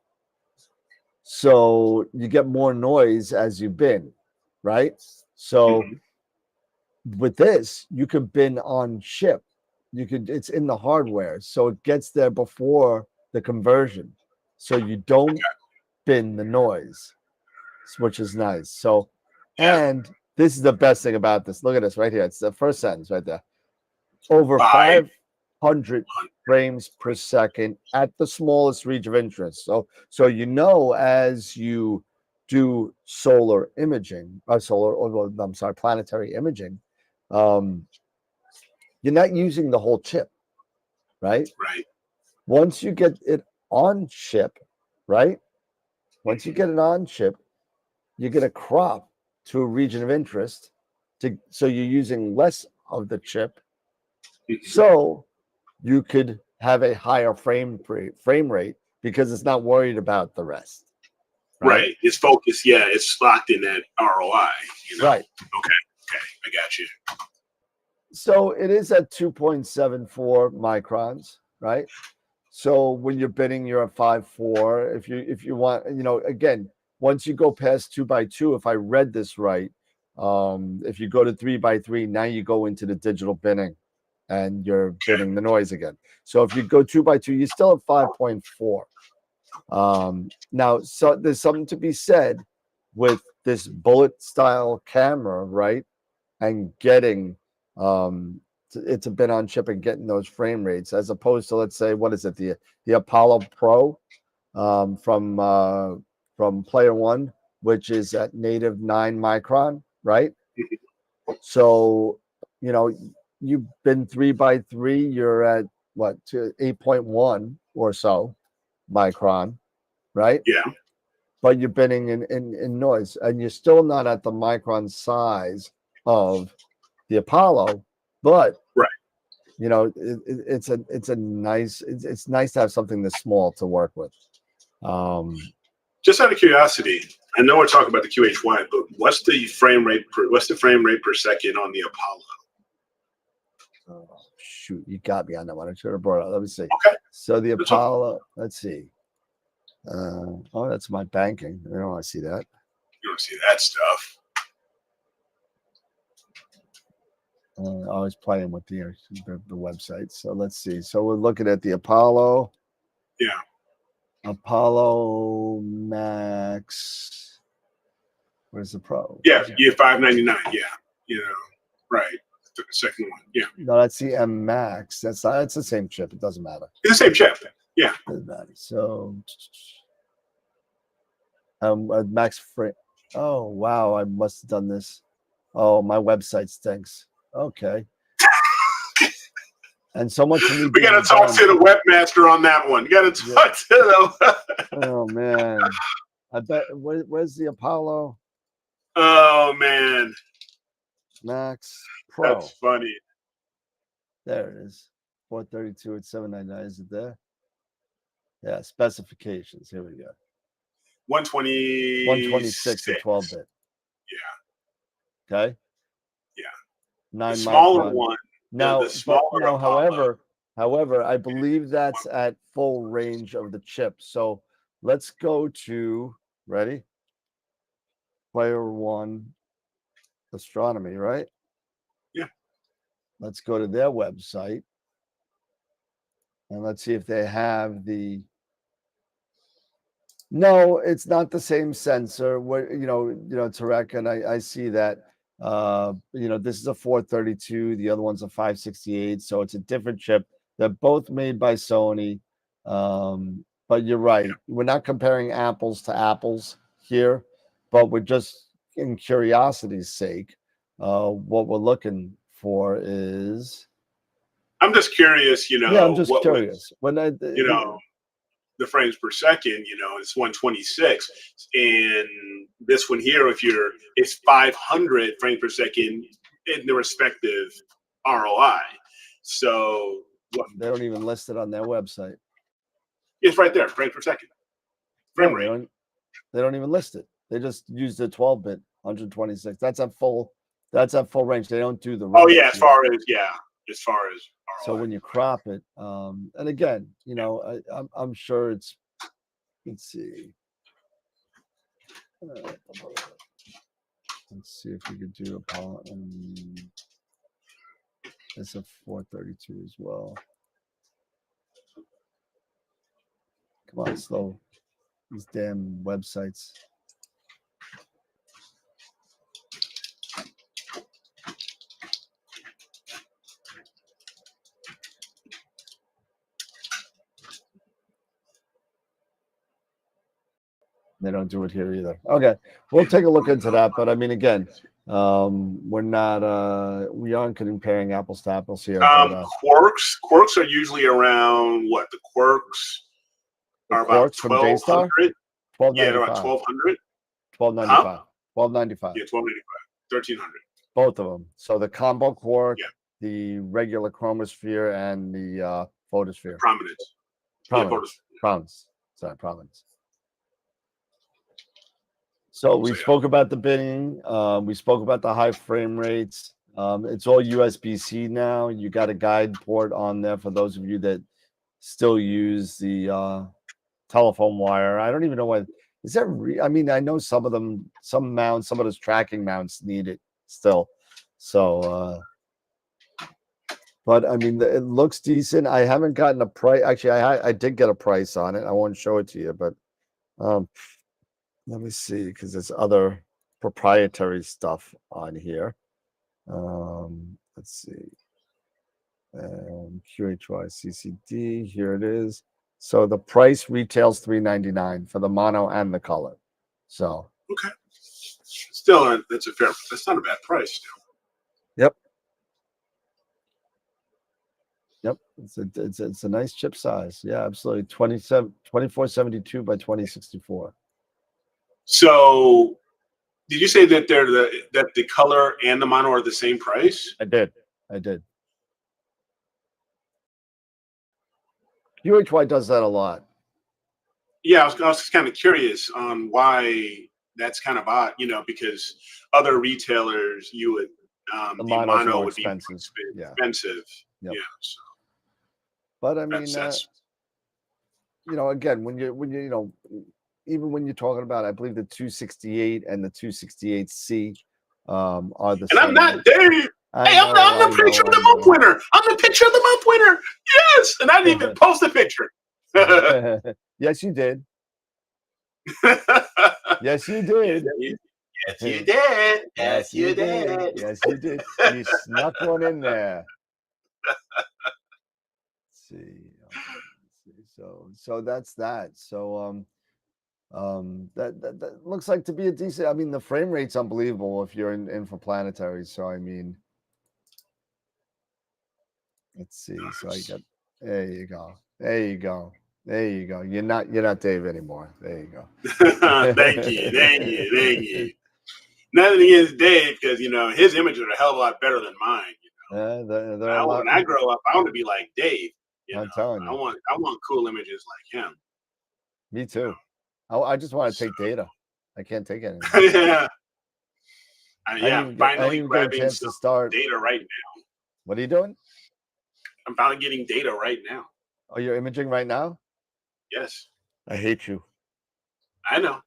Speaker 2: So you get more noise as you bin, right? So with this, you could bin on chip. It's in the hardware, so it gets there before the conversion, so you don't bin the noise, which is nice. So, and this is the best thing about this. Look at this right here. It's the first sentence right there. Over 500 frames per second at the smallest reach of interest. So you know, as you do solar imaging, planetary imaging, you're not using the whole chip, right?
Speaker 3: Right.
Speaker 2: Once you get it on chip, right? Once you get it on chip, you get a crop to a region of interest, so you're using less of the chip, so you could have a higher frame rate because it's not worried about the rest.
Speaker 3: Right. It's focused. Yeah, it's locked in that ROI. You know?
Speaker 2: Right.
Speaker 3: Okay. I got you.
Speaker 2: So it is at 2.74 microns, right? So when you're bidding, you're at 5.4. If you want, you know, again, once you go past 2x2, if I read this right, if you go to 3x3, now you go into the digital binning, and you're binning the noise again. So if you go 2x2, you're still at 5.4. Now, so there's something to be said with this bullet style camera, right? And getting it's a bit on chip and getting those frame rates, as opposed to, let's say, what is it, the Apollo Pro from Player One, which is at native 9 micron, right? So, you know, you've been 3x3, you're at what, to 8.1 or so micron, right?
Speaker 3: Yeah.
Speaker 2: But you're binning in noise, and you're still not at the micron size of the Apollo, but
Speaker 3: right,
Speaker 2: you know, it's nice to have something this small to work with.
Speaker 3: Just out of curiosity, I know we're talking about the QHY, but what's the frame rate per second on the Apollo?
Speaker 2: Oh, shoot, you got me on that one. I should have brought it up. Let me see.
Speaker 3: Okay.
Speaker 2: So the Apollo, let's see. Oh, that's my banking. I don't want to see that.
Speaker 3: You don't see that stuff.
Speaker 2: I was playing with the website. So let's see. So we're looking at the Apollo.
Speaker 3: Yeah.
Speaker 2: Apollo Max. Where's the Pro?
Speaker 3: Yeah, yeah, $599. Yeah, you know, right. The second one. Yeah,
Speaker 2: No, that's the M Max. That's not. It's the same chip. It doesn't matter.
Speaker 3: it's the same chip. Yeah.
Speaker 2: Doesn't matter. So, Max frame. Oh wow! I must have done this. Oh, my website stinks. Okay. And so much for me.
Speaker 3: We got to talk to the webmaster on that one. You got to talk to them.
Speaker 2: Oh man, I bet. Where's the Apollo
Speaker 3: Oh man,
Speaker 2: Max Pro?
Speaker 3: that's funny.
Speaker 2: There it is. 432 at 799. Is it there? Yeah. Specifications. Here we go. 126 at 12-bit.
Speaker 3: Yeah.
Speaker 2: Okay.
Speaker 3: Yeah.
Speaker 2: 9
Speaker 3: the smaller
Speaker 2: micron.
Speaker 3: one.
Speaker 2: Now,
Speaker 3: the smaller
Speaker 2: however, I believe that's at full range of the chip. So let's go to ready. Player one, astronomy, right?
Speaker 3: Yeah.
Speaker 2: Let's go to their website and let's see if they have the. No, it's not the same sensor. What Tarek, and I see that. This is a 432. The other one's a 568. So it's a different chip. They're both made by Sony. But you're right. We're not comparing apples to apples here, but we're just in curiosity's sake. What we're looking for is.
Speaker 3: I'm just curious,
Speaker 2: Yeah, I'm just curious.
Speaker 3: The frames per second, it's 126, and this one here, it's 500 frames per second in the respective ROI. So
Speaker 2: they don't even list it on their website.
Speaker 3: It's right there, frames per second. Frame rate.
Speaker 2: They don't even list it. They just use the 12-bit 126. That's at full range. They don't do the.
Speaker 3: Oh yeah, as far as ROI.
Speaker 2: So when you crop it, and again, I'm sure it's. Let's see. Let's see if we could do Apollo. It's a 432 as well. Come on, slow. These damn websites. They don't do it here either. Okay, we'll take a look into that. But I mean, again, we aren't comparing apples to apples here.
Speaker 3: Quarks are usually around what? The quarks are about 1,200. Yeah, they're about 1,200.
Speaker 2: 1,295. 1,295.
Speaker 3: Yeah, 1,295. 1,300.
Speaker 2: Both of them. So the combo quark, the regular chromosphere, and the photosphere.
Speaker 3: Prominence.
Speaker 2: Prominence. Sorry, prominence. So we spoke about the binning. We spoke about the high frame rates. It's all USB-C now. You got a guide port on there for those of you that still use the telephone wire. I don't even know what is that. I mean, I know some of those tracking mounts need it still. So, but I mean, it looks decent. I haven't gotten a price. Actually, I did get a price on it. I won't show it to you, but let me see, because there's other proprietary stuff on here. Let's see. QHY CCD, here it is. So the price retails $399 for the mono and the color. So
Speaker 3: okay, still that's not a bad price still.
Speaker 2: Yep, it's a nice chip size. Yeah, absolutely. 2472 by 2064.
Speaker 3: So, did you say that that the color and the mono are the same price?
Speaker 2: I did. UHY does that a lot.
Speaker 3: Yeah, I was kind of curious on why that's kind of odd, because other retailers you would the mono would
Speaker 2: expensive.
Speaker 3: Be expensive.
Speaker 2: Yep.
Speaker 3: Yeah. So.
Speaker 2: But I mean, again, when you even when you're talking about, I believe the 268 and the 268C are the same.
Speaker 3: And I'm not there. I'm the picture of the month winner. I'm the picture of the month winner. Yes, and I didn't even post a picture.
Speaker 2: Yes, you did. Yes, you did.
Speaker 3: Yes, you did.
Speaker 2: Yes, you did. Yes, you did. You snuck one in there. Let's see. So that's that. So that looks like to be a decent. I mean, the frame rate's unbelievable if you're in for planetary. So I mean, let's see. So I got. There you go. There you go. There you go. You're not Dave anymore. There you go.
Speaker 3: Thank you. Thank you. Thank you. Nothing against Dave, because his images are a hell of a lot better than mine. When I grow up, I want to be like Dave.
Speaker 2: I'm telling you.
Speaker 3: I want cool images like him.
Speaker 2: Me too. I just want to take data. I can't take anything.
Speaker 3: Yeah.
Speaker 2: I
Speaker 3: finally
Speaker 2: didn't get a chance to start
Speaker 3: data right now.
Speaker 2: What are you doing?
Speaker 3: I'm finally getting data right now.
Speaker 2: Oh, you're imaging right now?
Speaker 3: Yes.
Speaker 2: I hate you.
Speaker 3: I know.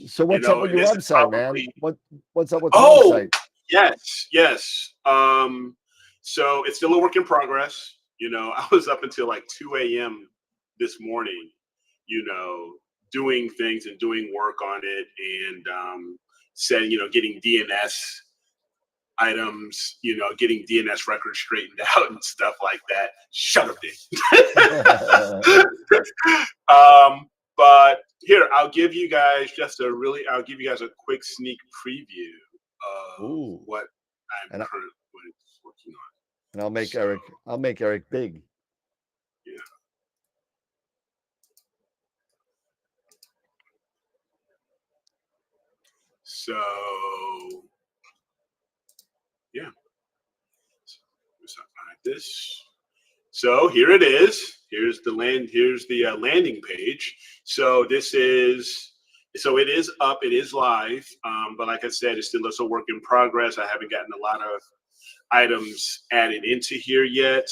Speaker 2: So what's up with your website, man? What's up with the website?
Speaker 3: Yes. So it's still a work in progress. I was up until like 2 a.m. this morning, doing things and doing work on it, and getting DNS items, getting DNS records straightened out and stuff like that. Shut up, Dave. But here, I'll give you guys a quick sneak preview of what I'm currently working on.
Speaker 2: And I'll make Eric big.
Speaker 3: Yeah. So yeah. Let's like this. So here it is. Here's the landing page. So it is up. It is live. But like I said, it's still a work in progress. I haven't gotten a lot of items added into here yet,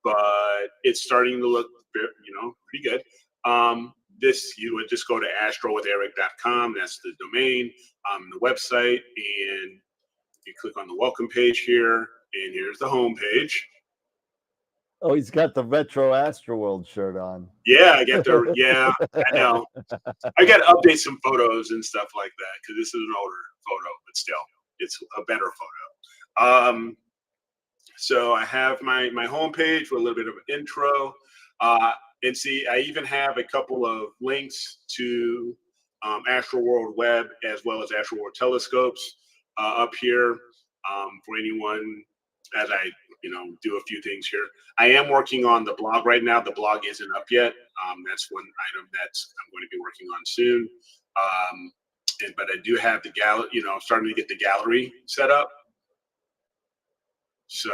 Speaker 3: but it's starting to look, pretty good. You would just go to astrowitheric.com. That's the domain, the website, and you click on the welcome page here, and here's the home page.
Speaker 2: Oh, he's got the retro AstroWorld shirt on.
Speaker 3: Yeah, I know. I got to update some photos and stuff like that, because this is an older photo, but still, it's a better photo. So I have my homepage with a little bit of an intro. And see, I even have a couple of links to AstroWorld Web as well as AstroWorld telescopes up here for anyone, as I do a few things here. I am working on the blog right now. The blog isn't up yet. That's one item that I'm going to be working on soon. But I do have the gallery, starting to get the gallery set up. So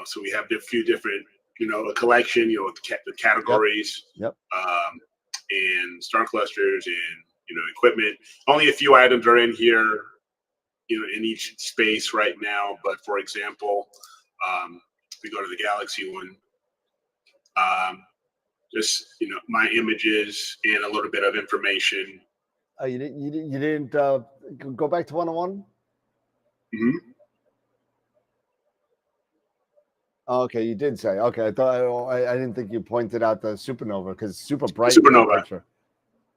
Speaker 3: so we have a few different, a collection, with the categories,
Speaker 2: yep.
Speaker 3: And star clusters and, equipment. Only a few items are in here, in each space right now. But for example, if we go to the Galaxy one, just, my images and a little bit of information.
Speaker 2: Oh, you didn't go back to 101?
Speaker 3: Mm-hmm.
Speaker 2: Oh, okay, you did say. Okay, I didn't think you pointed out the supernova, because it's super bright.
Speaker 3: Supernova.
Speaker 2: Picture.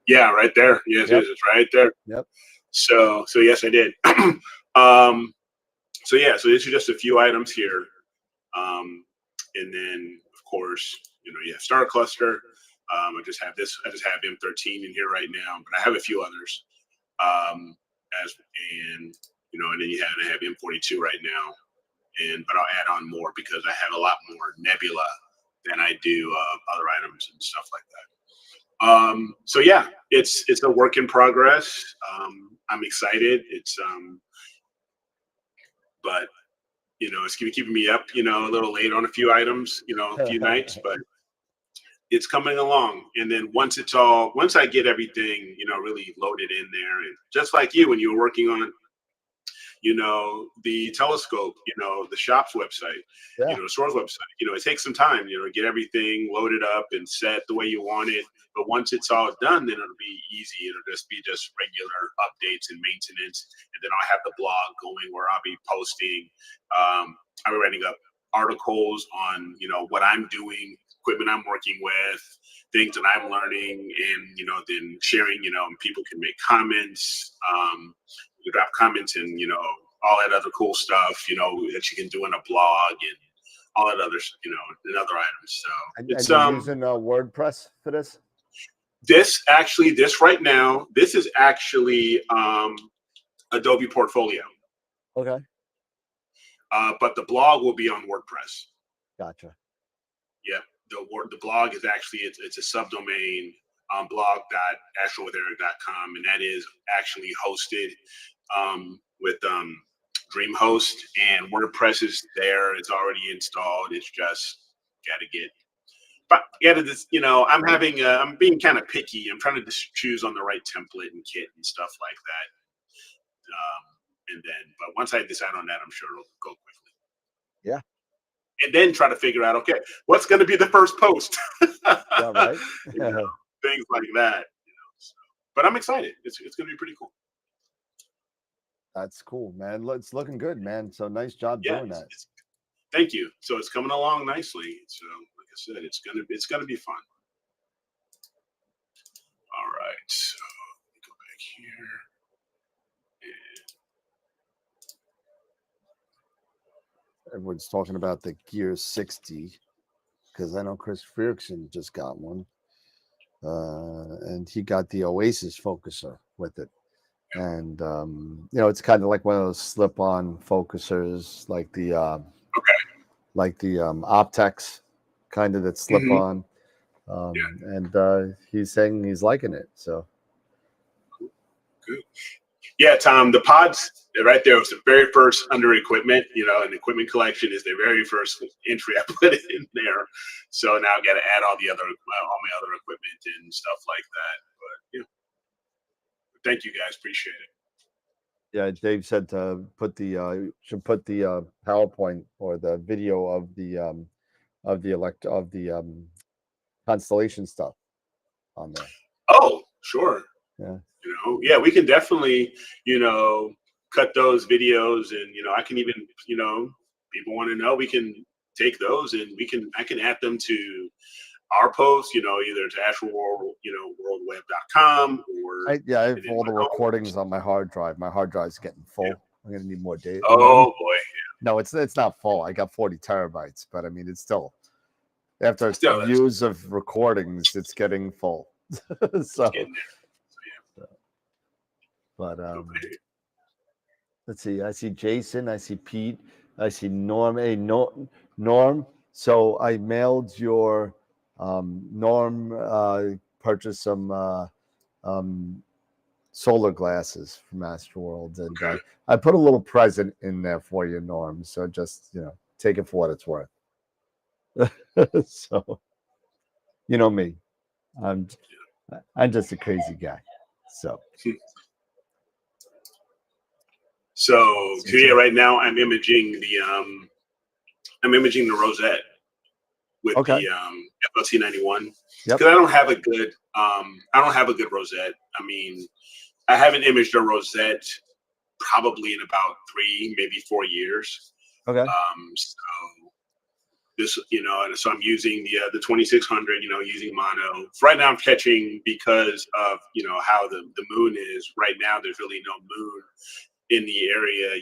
Speaker 3: Yeah, right there. Yes, yep. It's right there.
Speaker 2: Yep.
Speaker 3: So yes, I did. So this is just a few items here, and then of course, you have star cluster. I just have M13 in here right now, but I have a few others. And then I have M42 right now. But I'll add on more because I have a lot more nebula than I do other items and stuff like that. So yeah, it's a work in progress. I'm excited. It's but it's keeping me up, a little late on a few items, a few nights, but it's coming along. And then once I get everything, really loaded in there, and just like you when you were working on the telescope, the shop's website, the store's website, it takes some time, to get everything loaded up and set the way you want it. But once it's all done, then it'll be easy. It'll just be regular updates and maintenance. And then I'll have the blog going where I'll be posting. I'll be writing up articles on, what I'm doing, equipment I'm working with, things that I'm learning, and, then sharing, and people can make comments, you drop comments and, all that other cool stuff, that you can do in a blog and all that other, and other items. So
Speaker 2: And
Speaker 3: it's,
Speaker 2: you're using WordPress for this?
Speaker 3: this right now, this is actually, Adobe Portfolio.
Speaker 2: Okay.
Speaker 3: But the blog will be on WordPress.
Speaker 2: Gotcha.
Speaker 3: Yeah, the blog is actually it's a subdomain blog.astrowitheric.com, and that is actually hosted with DreamHost, and WordPress is there. It's already installed. It's just got to get. But this, I'm being kind of picky. I'm trying to just choose on the right template and kit and stuff like that. But once I decide on that, I'm sure it'll go quickly.
Speaker 2: Yeah.
Speaker 3: And then try to figure out, okay, what's going to be the first post?
Speaker 2: Yeah, right.
Speaker 3: Things like that. So. But I'm excited. It's going to be pretty cool.
Speaker 2: That's cool, man. It's looking good, man. So nice job doing that.
Speaker 3: Thank you. So it's coming along nicely. So like I said, it's gonna be fun. All right. So let me go back here.
Speaker 2: Everyone's talking about the Gear 60 because I know Chris Frierickson just got one, and he got the Oasis focuser with it. And it's kind of like one of those slip-on focusers, like the Optex kind of that slip on. And he's saying he's liking it. So
Speaker 3: good. Yeah, Tom, the pods right there was the very first under equipment, and equipment collection is the very first entry I put in there. So now I got to add all my other equipment and stuff like that. But thank you guys, appreciate it.
Speaker 2: Yeah, Dave said to put should put the PowerPoint or the video of the Constellation stuff on there.
Speaker 3: Oh, sure.
Speaker 2: Yeah.
Speaker 3: We can definitely, cut those videos, and I can even, people want to know, we can take those and I can add them to our post, either to AstroWorld, worldweb.com or
Speaker 2: I have all the recordings on my hard drive. My hard drive's getting full. Yeah. I'm gonna need more data.
Speaker 3: Oh boy.
Speaker 2: No, it's not full. I got 40 terabytes, but I mean it's still after years of recordings, it's getting full. So but let's see. I see Jason. I see Pete. I see Norm. Hey, Norm. So I mailed your Norm. Purchased some solar glasses from AstroWorld, and I put a little present in there for you, Norm. So just take it for what it's worth. So you know me. I'm just a crazy guy.
Speaker 3: So right now I'm imaging the rosette with the FLT91 because I don't have a good rosette. I mean, I haven't imaged a rosette probably in about 3, maybe 4 years.
Speaker 2: Okay.
Speaker 3: So this, so I'm using the 2600, using mono. Right now I'm catching because of, how the moon is right now. There's really no moon in the area,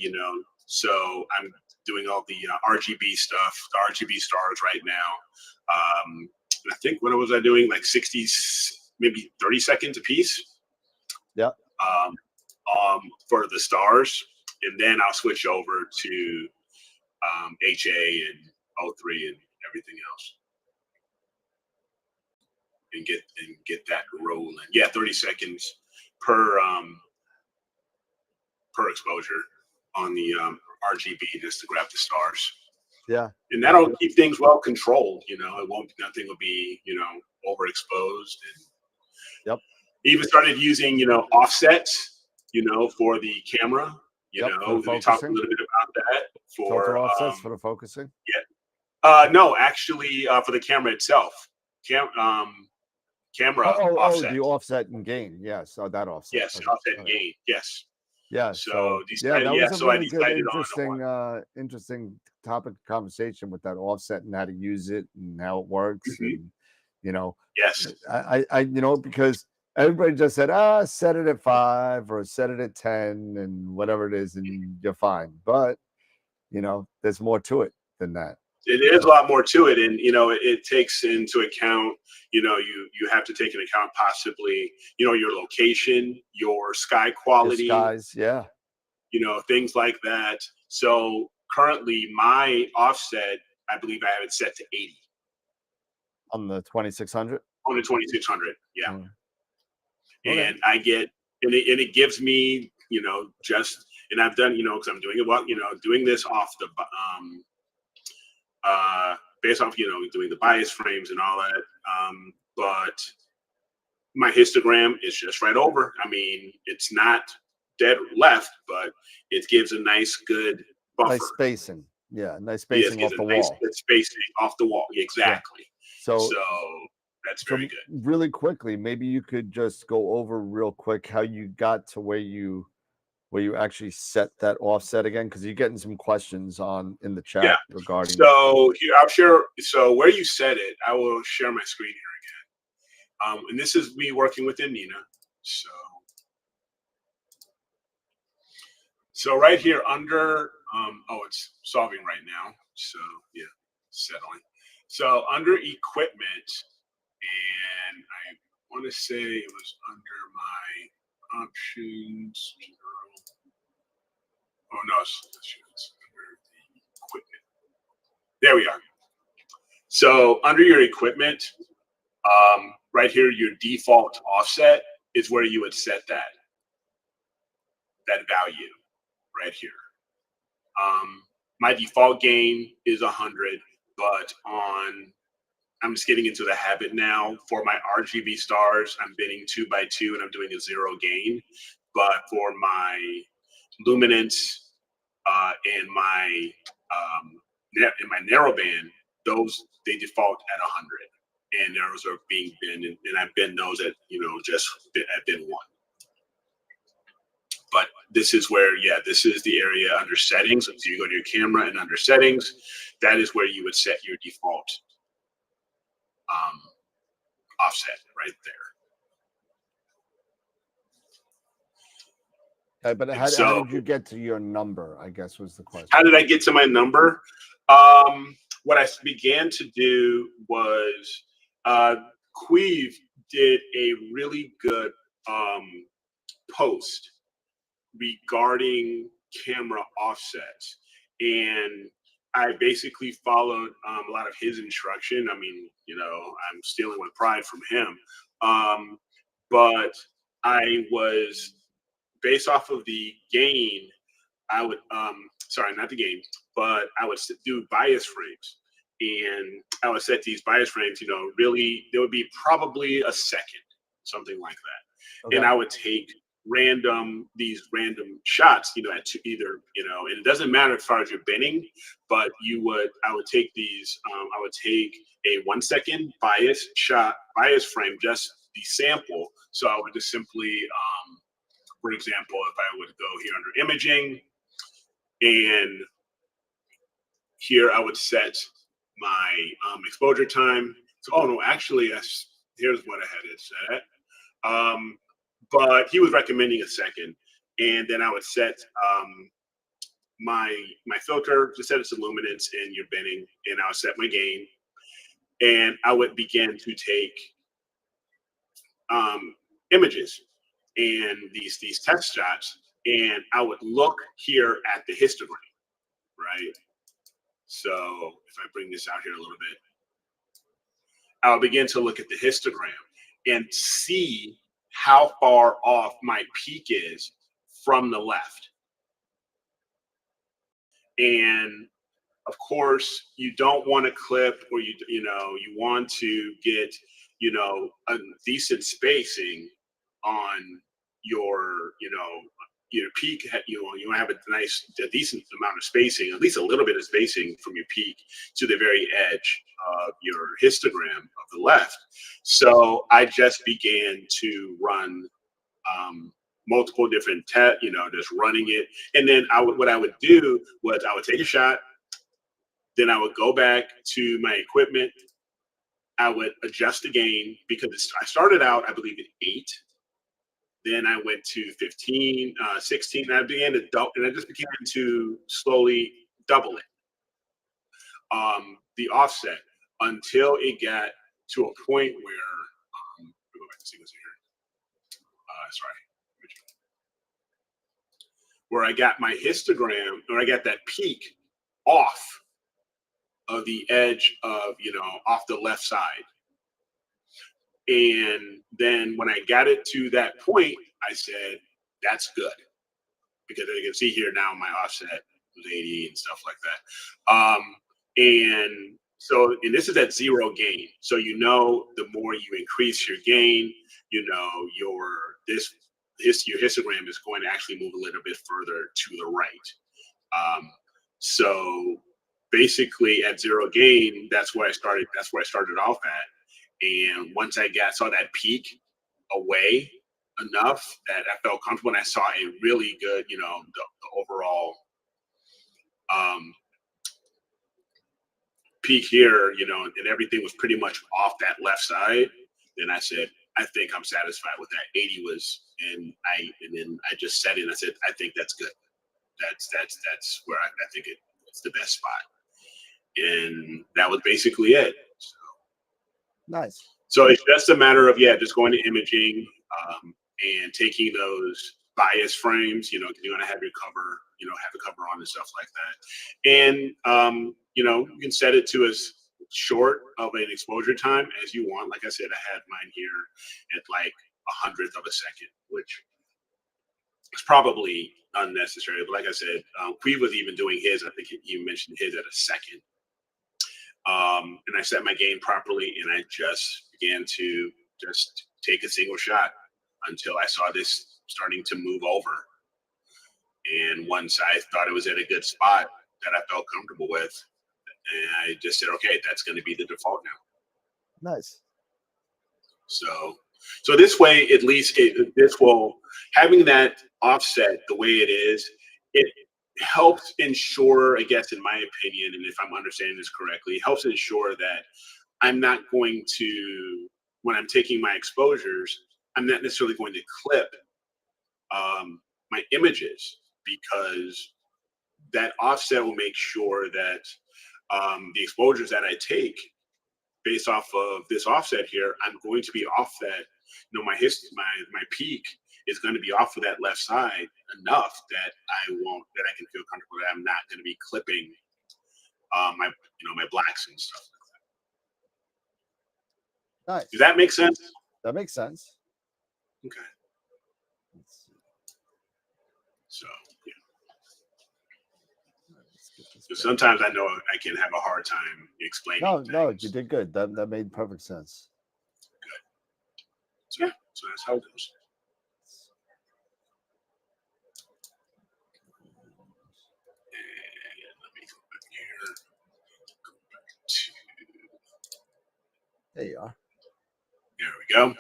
Speaker 3: so I'm doing all the RGB stuff, the RGB stars right now. I think what was I doing? Like 60, maybe 30 seconds a piece.
Speaker 2: Yeah.
Speaker 3: For the stars, and then I'll switch over to HA and O3 and everything else, and get that rolling. Yeah, 30 seconds per exposure on the RGB just to grab the stars.
Speaker 2: Yeah.
Speaker 3: And that'll keep things well controlled. Nothing will be, overexposed. And
Speaker 2: yep.
Speaker 3: Even started using, offsets, for the camera. We talked a little bit about that for
Speaker 2: filter offsets for the focusing.
Speaker 3: Yeah. No, actually, for the camera itself. Camera offset.
Speaker 2: The offset and gain. Yes. Oh, that offset.
Speaker 3: Yes, offset and gain. Yes.
Speaker 2: Yeah.
Speaker 3: So
Speaker 2: So yeah,
Speaker 3: decided,
Speaker 2: that
Speaker 3: yeah.
Speaker 2: was a
Speaker 3: So I
Speaker 2: really good,
Speaker 3: decided on the one.
Speaker 2: interesting topic of conversation with that offset and how to use it and how it works.
Speaker 3: Mhm.
Speaker 2: And you know,
Speaker 3: Yes.
Speaker 2: because everybody just said, set it at 5 or set it at 10 and whatever it is, and you're fine. But there's more to it than that.
Speaker 3: It is a lot more to it, and it takes into account. You have to take into account possibly your location, your sky quality,
Speaker 2: Disguise, yeah,
Speaker 3: things like that. So currently, my offset, I believe I have it set to 80
Speaker 2: on the 2600.
Speaker 3: on the 2600. Yeah,
Speaker 2: Mm. Okay.
Speaker 3: and I get and it gives me just, and I've done because I'm doing it doing this off the based off doing the bias frames and all that. But my histogram is just right over. I mean, it's not dead left, but it gives a nice good buffer.
Speaker 2: Nice spacing. Yeah, nice
Speaker 3: Yes,
Speaker 2: spacing
Speaker 3: gives
Speaker 2: off
Speaker 3: a
Speaker 2: the
Speaker 3: nice
Speaker 2: wall.
Speaker 3: good spacing off the wall. Exactly.
Speaker 2: So,
Speaker 3: So that's very good.
Speaker 2: really quickly, maybe you could just go over real quick how you got to where you actually set that offset again, because you're getting some questions in the chat
Speaker 3: Yeah.
Speaker 2: regarding.
Speaker 3: So here, I'll share. So where you said it, I will share my screen here again. And this is me working with Nina. So right here under, it's solving right now. So yeah, settling. So under equipment, and I want to say it was under my options. Oh no, it's under the equipment. There we are. So under your equipment, right here, your default offset is where you would set that value right here. My default gain is 100, but I'm just getting into the habit now. For my RGB stars, I'm binning 2x2 and I'm doing a 0 gain. But for my luminance and my narrowband, they default at 100, and those are being binned, and I bin those at just at bin 1. But this is where, this is the area under settings. So you go to your camera and under settings, that is where you would set your default offset right there.
Speaker 2: But how did you get to your number, I guess was the question.
Speaker 3: How did I get to my number? What I began to do was Queeve did a really good post regarding camera offsets, and I basically followed a lot of his instruction. I mean, I'm stealing with pride from him, but I was based off of the gain. I would sorry, not the gain, but I would do bias frames, and I would set these bias frames. Really, there would be probably a second, something like that,
Speaker 2: Okay.
Speaker 3: and I would take these random shots, at either, and it doesn't matter as far as your binning, but I would take these, I would take a 1 second bias frame, just the sample. So I would just simply, for example, if I would go here under imaging, and here I would set my exposure time. So, oh no, actually, here's what I had it set. But he was recommending a second, and then I would set my filter to set its luminance and your binning, and I would set my gain, and I would begin to take images and these test shots, and I would look here at the histogram, right? So if I bring this out here a little bit, I'll begin to look at the histogram and see how far off my peak is from the left. And of course, you don't want to clip, or you want to get a decent spacing on your your peak. You want to have a decent amount of spacing, at least a little bit of spacing from your peak to the very edge of your histogram of the left. So I just began to run multiple different tests, just running it. And then what I would do was I would take a shot, then I would go back to my equipment. I would adjust the gain because I started out, I believe, at 8. Then I went to 15, 16. And I began to double, and I just began to slowly double it, the offset, until it got to a point where, go back to see what's here. Where I got my histogram, or I got that peak off of the edge of, off the left side. And then when I got it to that point, I said, that's good. Because as you can see here now, my offset was 80 and stuff like that. And this is at 0 gain. So, the more you increase your gain, your histogram is going to actually move a little bit further to the right. So basically at 0 gain, that's where I started off at. And once I saw that peak away enough that I felt comfortable, and I saw a really good, the overall peak here, and everything was pretty much off that left side, then I said, I think I'm satisfied with that. 80 was, and then I just set it and I said, I think that's good. That's where I think it's the best spot. And that was basically it. So,
Speaker 2: nice.
Speaker 3: So it's just a matter of, just going to imaging and taking those bias frames, because you're going to have your cover, have the cover on and stuff like that. And, you can set it to as short of an exposure time as you want. Like I said, I had mine here at like 1/100 of a second, which is probably unnecessary. But like I said, Quee was even doing his, I think he mentioned his at a second. And I set my gain properly, and I just began to just take a single shot until I saw this starting to move over. And once I thought it was at a good spot that I felt comfortable with, and I just said, okay, that's going to be the default now.
Speaker 2: Nice.
Speaker 3: So this way, at least this will, having that offset the way it is, it helps ensure, I guess, in my opinion, and if I'm understanding this correctly, it helps ensure that I'm not going to, when I'm taking my exposures, I'm not necessarily going to clip my images, because that offset will make sure that the exposures that I take based off of this offset here, I'm going to be off that, my peak is going to be off of that left side enough that I can feel comfortable that I'm not going to be clipping my blacks and stuff like that.
Speaker 2: Nice.
Speaker 3: Does that make sense?
Speaker 2: That makes sense.
Speaker 3: Okay. So, yeah. So sometimes I know I can have a hard time explaining.
Speaker 2: No, you did good. That made perfect sense.
Speaker 3: Good. So, yeah, so that's how it goes. And let me go back here. Go back to.
Speaker 2: There you are.
Speaker 3: There we go.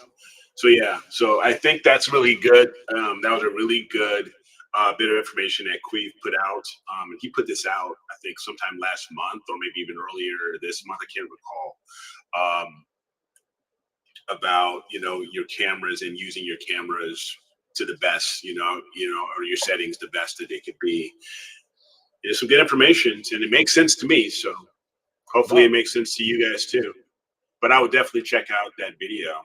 Speaker 3: So yeah, so I think that's really good. That was a really good bit of information that Queeve put out. And he put this out, I think, sometime last month or maybe even earlier this month. I can't recall. About your cameras and using your cameras to the best, or your settings the best that they could be. There's some good information, and it makes sense to me. So hopefully it makes sense to you guys too. But I would definitely check out that video.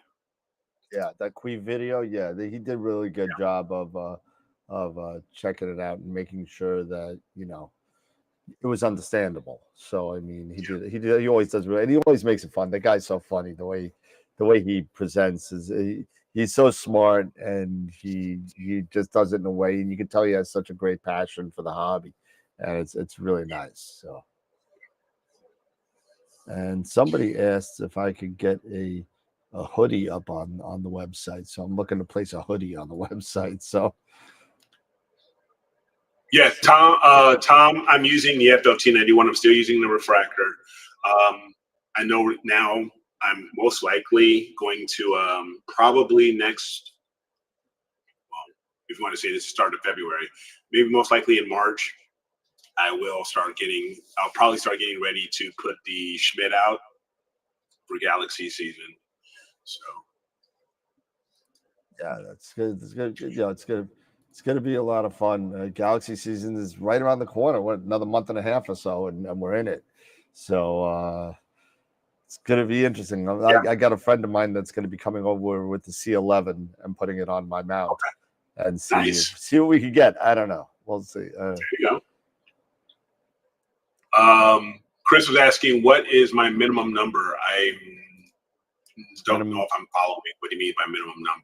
Speaker 2: Yeah, that Queeve video. Yeah, he did a really good job of checking it out and making sure that it was understandable. So I mean, he always does, and he always makes it fun. That guy's so funny. The way he presents is he's so smart, and he just does it in a way, and you can tell he has such a great passion for the hobby, and it's really nice. So, and somebody asked if I could get a hoodie up on the website, so I'm looking to place a hoodie on the website. So.
Speaker 3: Yeah, Tom, I'm using the FLT91. I'm still using the refractor. I know now I'm most likely going to probably if you want to say this is start of February, maybe most likely in March, I'll probably start getting ready to put the Schmidt out for Galaxy season. So
Speaker 2: yeah, that's good. It's good. It's gonna be a lot of fun. Galaxy season is right around the corner. What, another month and a half or so, and we're in it. So it's gonna be interesting. I got a friend of mine that's gonna be coming over with the C11 and putting it on my mount and see what we can get. I don't know. We'll see.
Speaker 3: There you go. Chris was asking, what is my minimum number? I don't know if I'm following what do you mean by minimum number.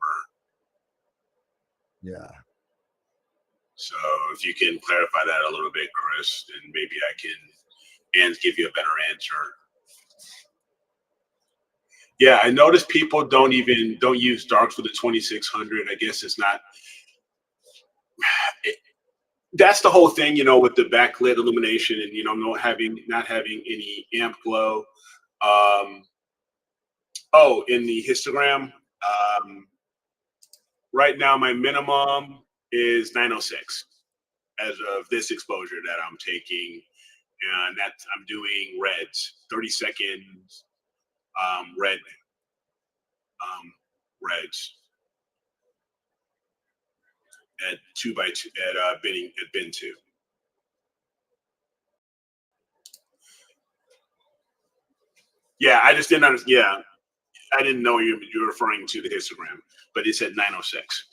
Speaker 2: Yeah.
Speaker 3: So if you can clarify that a little bit, Chris, then maybe I can give you a better answer. Yeah, I noticed people don't use darks for the 2600. I guess it's not. That's the whole thing, with the backlit illumination and not having any amp glow. In the histogram, right now my minimum is 906 as of this exposure that I'm taking, and I'm doing reds, 30 seconds reds at 2x2 at bin 2. Yeah, I just didn't understand. Yeah, I didn't know you were referring to the histogram, but it said 906.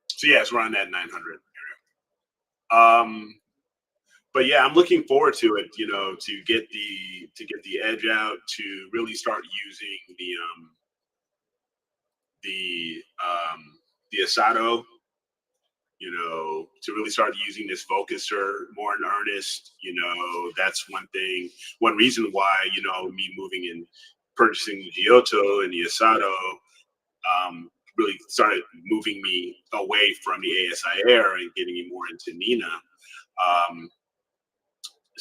Speaker 3: So yeah, it's around that 900 area. But yeah, I'm looking forward to it. To get the edge out, to really start using the Asato. To really start using this focuser more in earnest. That's one reason why me moving and purchasing the Giotto and the Asato really started moving me away from the ASI Air and getting me more into Nina.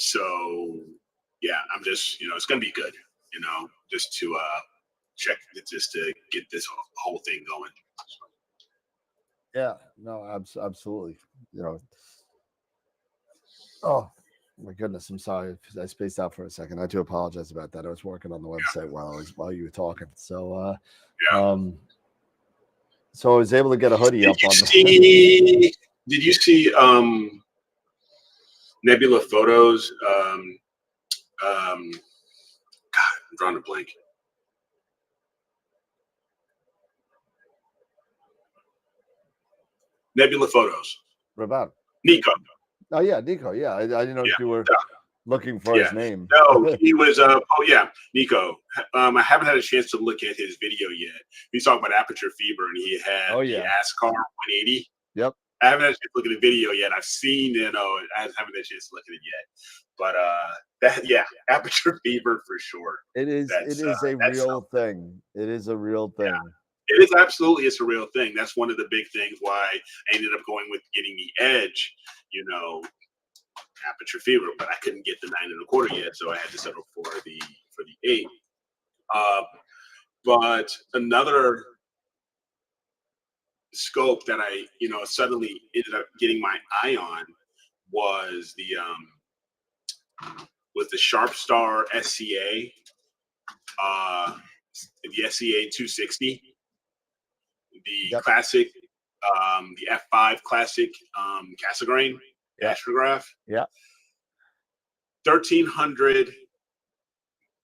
Speaker 3: So yeah, I'm just, it's going to be good, just to just to get this whole thing going.
Speaker 2: Yeah, no, absolutely. Oh my goodness, I'm sorry. I spaced out for a second. I do apologize about that. I was working on the website while you were talking. So so I was able to get a hoodie up on
Speaker 3: the. Did you see Nebula Photos? God, I'm drawing a blank. Nebula Photos.
Speaker 2: What about
Speaker 3: Nico?
Speaker 2: Oh yeah, Nico. Yeah, I didn't know if you were looking for his name.
Speaker 3: No, he was. Nico. I haven't had a chance to look at his video yet. He's talking about aperture fever, and he had the ASCAR 180.
Speaker 2: Yep.
Speaker 3: I haven't had a chance to look at the video yet. I've seen I haven't had a chance to look at it yet. But aperture fever for sure.
Speaker 2: It is a real thing. It is a real thing.
Speaker 3: Yeah. It is absolutely. It's a real thing. That's one of the big things why I ended up going with getting the Edge. Aperture fever, but I couldn't get the 9.25 yet, so I had to settle for the 8. But another scope that I suddenly ended up getting my eye on was the Sharp Star SCA, the SCA 260, the classic, the F5 classic Cassegrain astrograph.
Speaker 2: Yeah.
Speaker 3: 1300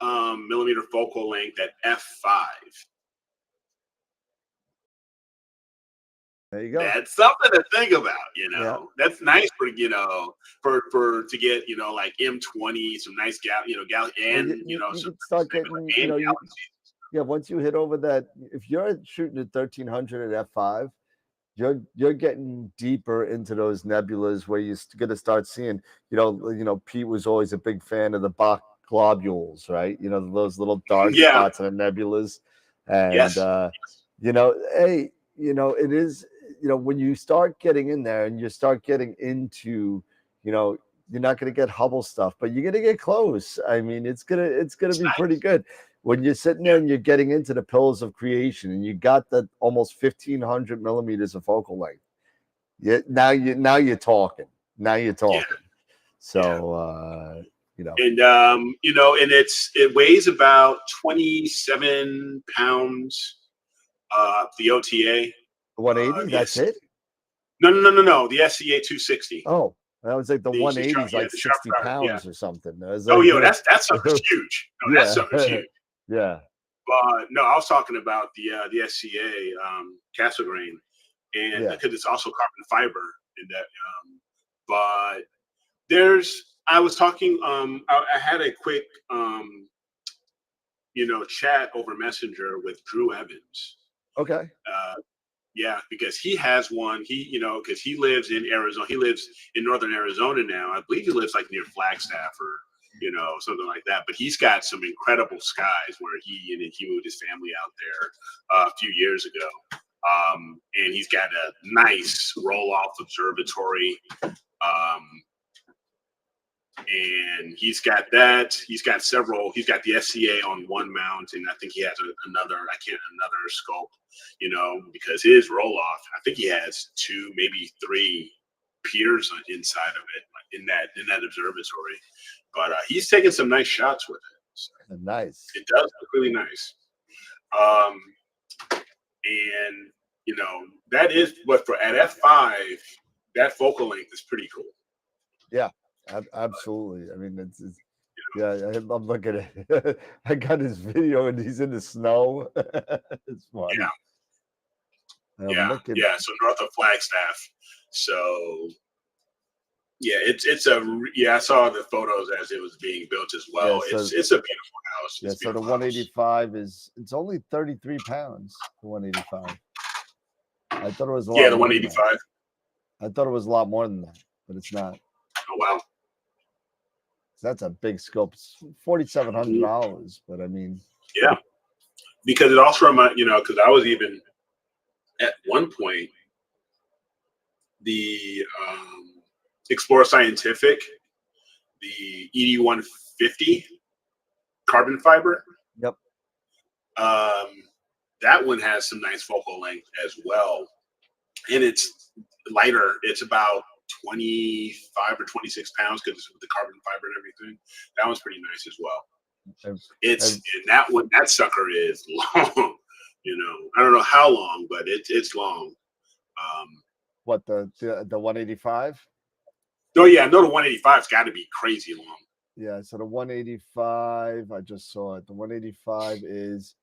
Speaker 3: millimeter focal length at F5.
Speaker 2: There you go.
Speaker 3: That's something to think about, That's nice for for to get like M20, some nice and
Speaker 2: you start getting once you hit over that, if you're shooting at 1300 at F5, you're getting deeper into those nebulas where you're going to start seeing, Pete was always a big fan of the Bach globules, right? Those little dark spots in the nebulas. And, hey, it is, when you start getting in there and you start getting into, you're not going to get Hubble stuff, but you're going to get close. I mean, it's going to be pretty good. when you're sitting there and you're getting into the pillars of creation, and you got the almost 1,500 millimeters of focal length, now you're talking. Now you're talking. So you know,
Speaker 3: and you know, and it weighs about 27 pounds. The OTA.
Speaker 2: 180. That's it.
Speaker 3: No. The SCA 260.
Speaker 2: Oh, that was like the 180 is like
Speaker 3: the
Speaker 2: 60
Speaker 3: sharp
Speaker 2: pounds or something.
Speaker 3: Oh, yeah, that sucker's huge. No, that sucker's huge.
Speaker 2: Yeah.
Speaker 3: But no, I was talking about the SCA Castle Grain, and because it's also carbon fiber in that. But I was talking. I had a quick chat over Messenger with Drew Evans.
Speaker 2: Okay.
Speaker 3: Yeah, because he has one. Because he lives in Arizona. He lives in northern Arizona now. I believe he lives like near Flagstaff or something like that. But he's got some incredible skies where he moved his family out there a few years ago. And he's got a nice roll-off observatory. And he's got that. He's got several. He's got the SCA on one mount, and I think he has another scope. Because his roll off, I think he has 2, maybe 3 piers inside of it in that observatory. But he's taking some nice shots with it. So
Speaker 2: nice.
Speaker 3: It does look really nice. And that is what for at F5, that focal length is pretty cool.
Speaker 2: Yeah. Absolutely. I mean, it's I'm looking at it. I got his video and he's in the snow. It's funny.
Speaker 3: Yeah. So north of Flagstaff. So yeah, I saw the photos as it was being built as well.
Speaker 2: Yeah, so,
Speaker 3: it's a beautiful house.
Speaker 2: Yeah, so the 185 it's only 33 pounds. The 185. I thought it was a lot.
Speaker 3: Yeah, the 185.
Speaker 2: I thought it was a lot more than that, but it's not.
Speaker 3: Oh wow.
Speaker 2: That's a big scope. It's $4,700, but I mean,
Speaker 3: yeah, because it also reminds because I was even at one point the Explorer Scientific, the ED150 carbon fiber.
Speaker 2: Yep.
Speaker 3: That one has some nice focal length as well, and it's lighter. It's about 25 or 26 pounds because it's with the carbon fiber and everything. That one's pretty nice as well. That sucker is long. I don't know how long, but it's long.
Speaker 2: What the 185?
Speaker 3: Oh yeah, no, the 185's got to be crazy long.
Speaker 2: Yeah, so the 185, I just saw it. The 185 is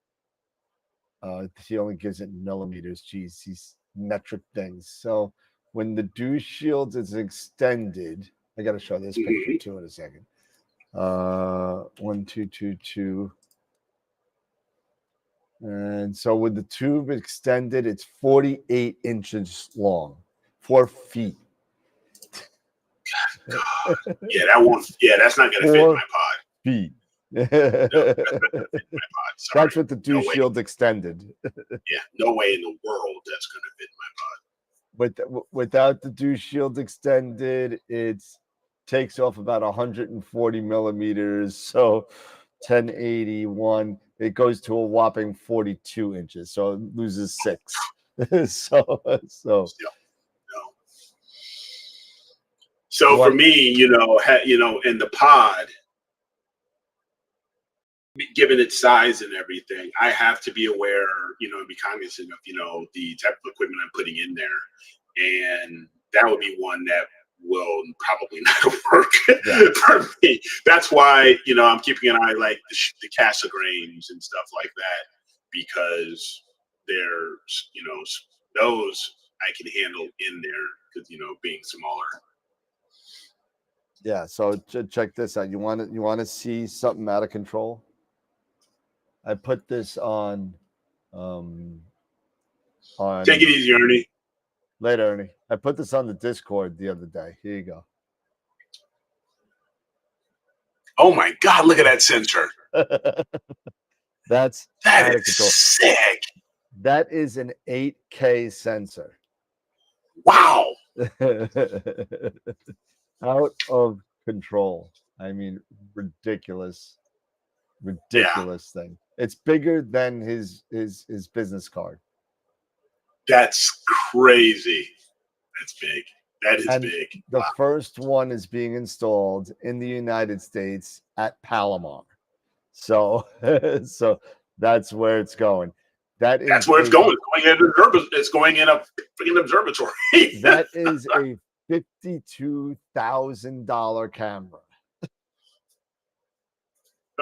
Speaker 2: he only gives it in millimeters. Geez, these metric things. So when the dew shield is extended, I got to show this picture too in a second. 1, 2, 2, 2. And so with the tube extended, it's 48 inches long, 4 feet.
Speaker 3: God. Yeah, that won't. Yeah, that's not going to fit in my pod.
Speaker 2: Feet.
Speaker 3: No, that's not gonna fit in my pod. Sorry.
Speaker 2: That's what the dew shield extended.
Speaker 3: Yeah, no way in the world that's going to fit in my pod.
Speaker 2: But without the dew shield extended, it takes off about 140 millimeters. So 1081, it goes to a whopping 42 inches. So it loses 6. So.
Speaker 3: So for me, in the pod, given its size and everything, I have to be aware, and be cognizant of, the type of equipment I'm putting in there. And that would be one that will probably not work for me. That's why, I'm keeping an eye like the Casa grains and stuff like that, because there's, those I can handle in there because, being smaller.
Speaker 2: Yeah, so check this out. You want to see something out of control? I put this on
Speaker 3: Take it easy, Ernie.
Speaker 2: Later, Ernie. I put this on the Discord the other day. Here you go.
Speaker 3: Oh my God! Look at that sensor.
Speaker 2: That
Speaker 3: is sick.
Speaker 2: That is an 8K sensor.
Speaker 3: Wow.
Speaker 2: Out of control. I mean, ridiculous thing. It's bigger than his business card.
Speaker 3: That's crazy. That's big. That is
Speaker 2: And
Speaker 3: big.
Speaker 2: the first one is being installed in the United States at Palomar. So, so that's where it's going.
Speaker 3: That's where it's going. It's going in a freaking observatory.
Speaker 2: That is a $52,000 camera.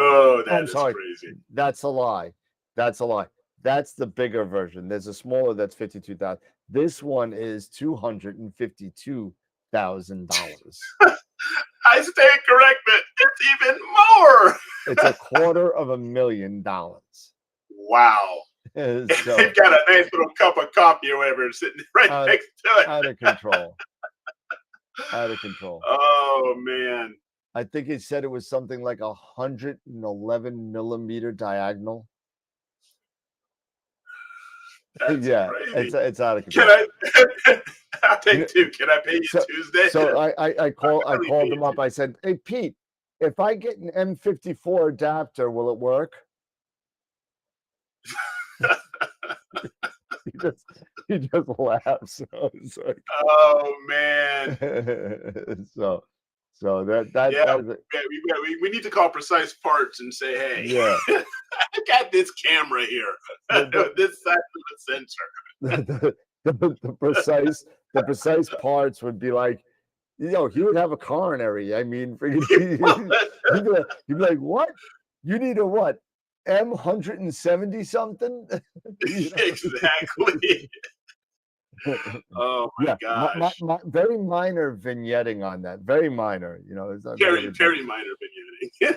Speaker 3: Oh, that's crazy.
Speaker 2: That's a lie. That's a lie. That's the bigger version. There's a smaller that's 52,000. This one is $252,000.
Speaker 3: I stand corrected. It's even more.
Speaker 2: It's $250,000.
Speaker 3: Wow.
Speaker 2: So,
Speaker 3: they've got a nice little cup of coffee or whatever sitting right next to it.
Speaker 2: Out of control. Out of control.
Speaker 3: Oh man.
Speaker 2: I think he said it was something like 111 millimeter diagonal.
Speaker 3: That's crazy.
Speaker 2: It's out of control.
Speaker 3: I'll take two. Can I pay you Tuesday?
Speaker 2: So I called him up. I said, "Hey Pete, if I get an M54 adapter, will it work?" he just laughs. So like,
Speaker 3: oh man.
Speaker 2: So that
Speaker 3: we need to call Precise Parts and say, hey,
Speaker 2: yeah,
Speaker 3: I got this camera here, this side of the sensor.
Speaker 2: The precise parts would be like, he would have a coronary. I mean, he'd be like, what? You need a what? M170 something?
Speaker 3: Exactly. Oh my gosh.
Speaker 2: Very minor vignetting on that. Very minor, It's not
Speaker 3: very minor vignetting.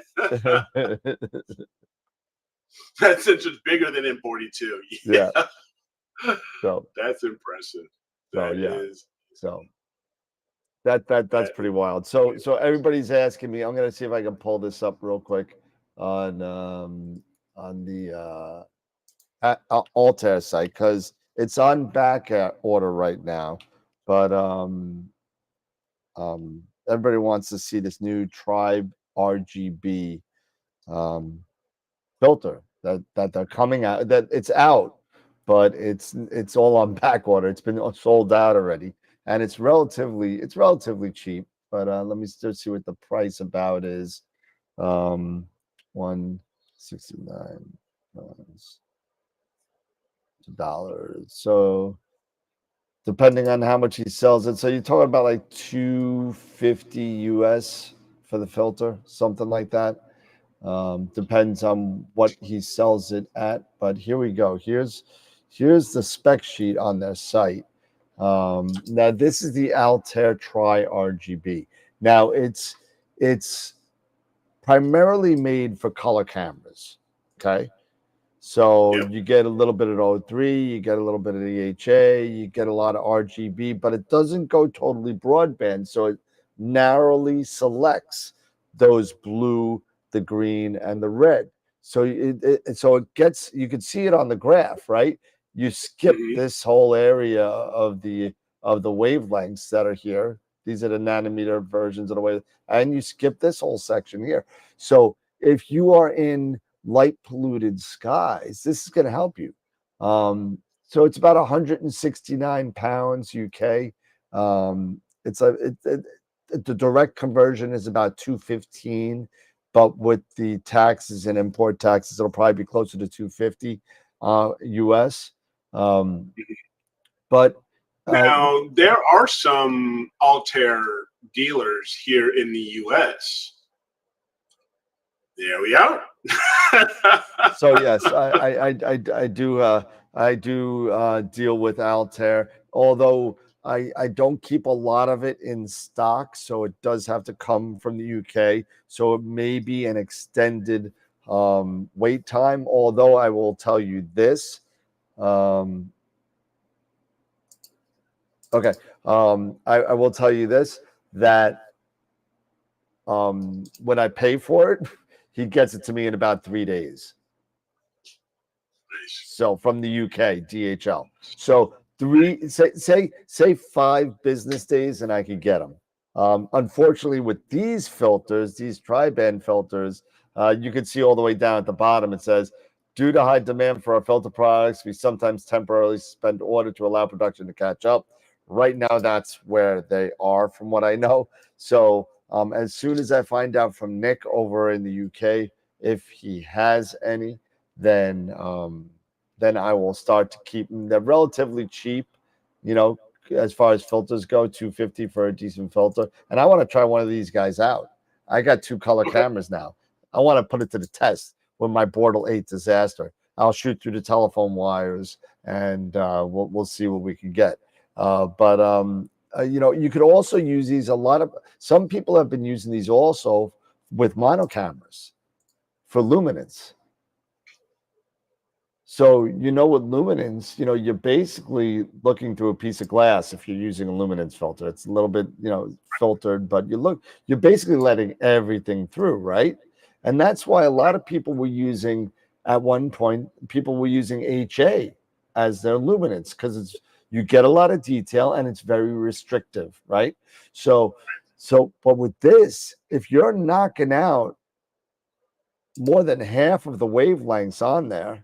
Speaker 3: That sensor's bigger than M42.
Speaker 2: Yeah. So
Speaker 3: that's impressive.
Speaker 2: That's pretty wild. So everybody's asking me. I'm gonna see if I can pull this up real quick on the Altair site, because it's on back order right now. But everybody wants to see this new Tribe RGB filter that they're coming out. That it's out, but it's all on back order. It's been sold out already, and it's relatively cheap. But let me just see what the price about is. $169 dollars. So depending on how much he sells it, so you're talking about like $250 US for the filter, something like that. Depends on what he sells it at. But here we go. Here's the spec sheet on their site. Now this is the Altair Tri RGB. Now it's primarily made for color cameras. Okay. So you get a little bit of O3, you get a little bit of EHA, you get a lot of RGB, but it doesn't go totally broadband. So it narrowly selects those blue, the green, and the red. So it gets, you can see it on the graph, right? You skip this whole area of the wavelengths that are here. These are the nanometer versions of the wave, and you skip this whole section here. So if you are in light polluted skies, this is going to help you. So it's about 169 pounds UK. The direct conversion is about 215, but with the taxes and import taxes, it'll probably be closer to 250 US. But
Speaker 3: now there are some Altair dealers here in the US. There we are.
Speaker 2: So yes, I do deal with Altair, although I don't keep a lot of it in stock, so it does have to come from the UK. So it may be an extended wait time. Although I will tell you this. Okay, I will tell you this, that when I pay for it, he gets it to me in about 3 days. So from the UK, DHL. So say 5 business days, and I could get them. Unfortunately, with these filters, these tri-band filters, you can see all the way down at the bottom. It says Due to high demand for our filter products, we sometimes temporarily suspend order to allow production to catch up. Right now, that's where they are, from what I know. So as soon as I find out from Nick over in the UK if he has any, then I will start to keep them. They're relatively cheap, you know, as far as filters go, $250 for a decent filter. And I want to try one of these guys out. I got 2 color cameras now. I want to put it to the test with my Bortle 8 disaster. I'll shoot through the telephone wires, and we'll see what we can get. You know, you could also use these. Some people have been using these also with mono cameras for luminance. So, you know, with luminance, you know, you're basically looking through a piece of glass if you're using a luminance filter. It's a little bit, you know, filtered, but you're basically letting everything through, right? And that's why a lot of people were using, at one point, HA as their luminance, because you get a lot of detail and it's very restrictive, right? So, but with this, if you're knocking out more than half of the wavelengths on there,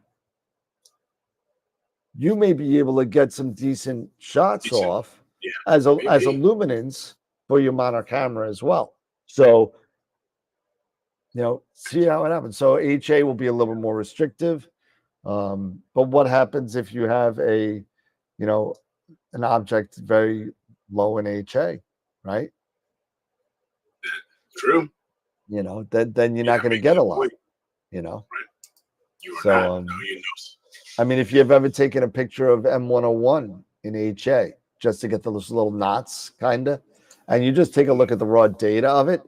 Speaker 2: you may be able to get some decent shots off as a luminance for your mono camera as well. So, you know, see how it happens. So HA will be a little more restrictive. But what happens if you have an object very low in HA, right?
Speaker 3: True.
Speaker 2: You know, then you're not going to get a lot, you know.
Speaker 3: Right. You are not.
Speaker 2: I mean, if you've ever taken a picture of M101 in HA just to get those little knots, kind of, and you just take a look at the raw data of it,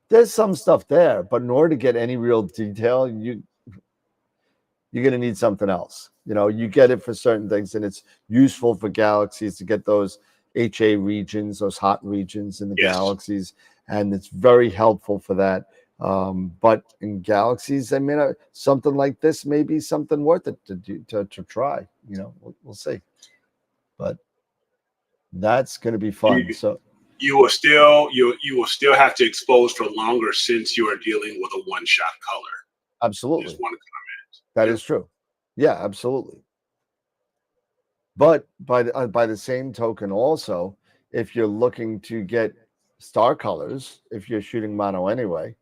Speaker 2: there's some stuff there, but in order to get any real detail, you're going to need something else. You know, you get it for certain things, and it's useful for galaxies to get those HA regions, those hot regions in the galaxies, and it's very helpful for that. But in galaxies, I mean, something like this may be something worth it to try. You know, we'll see. But that's going to be fun. So
Speaker 3: you will still have to expose for longer since you are dealing with a one-shot color.
Speaker 2: Absolutely.
Speaker 3: Just one comment.
Speaker 2: That is true. Yeah, absolutely. But by the same token, also, if you're looking to get star colors, if you're shooting mono anyway,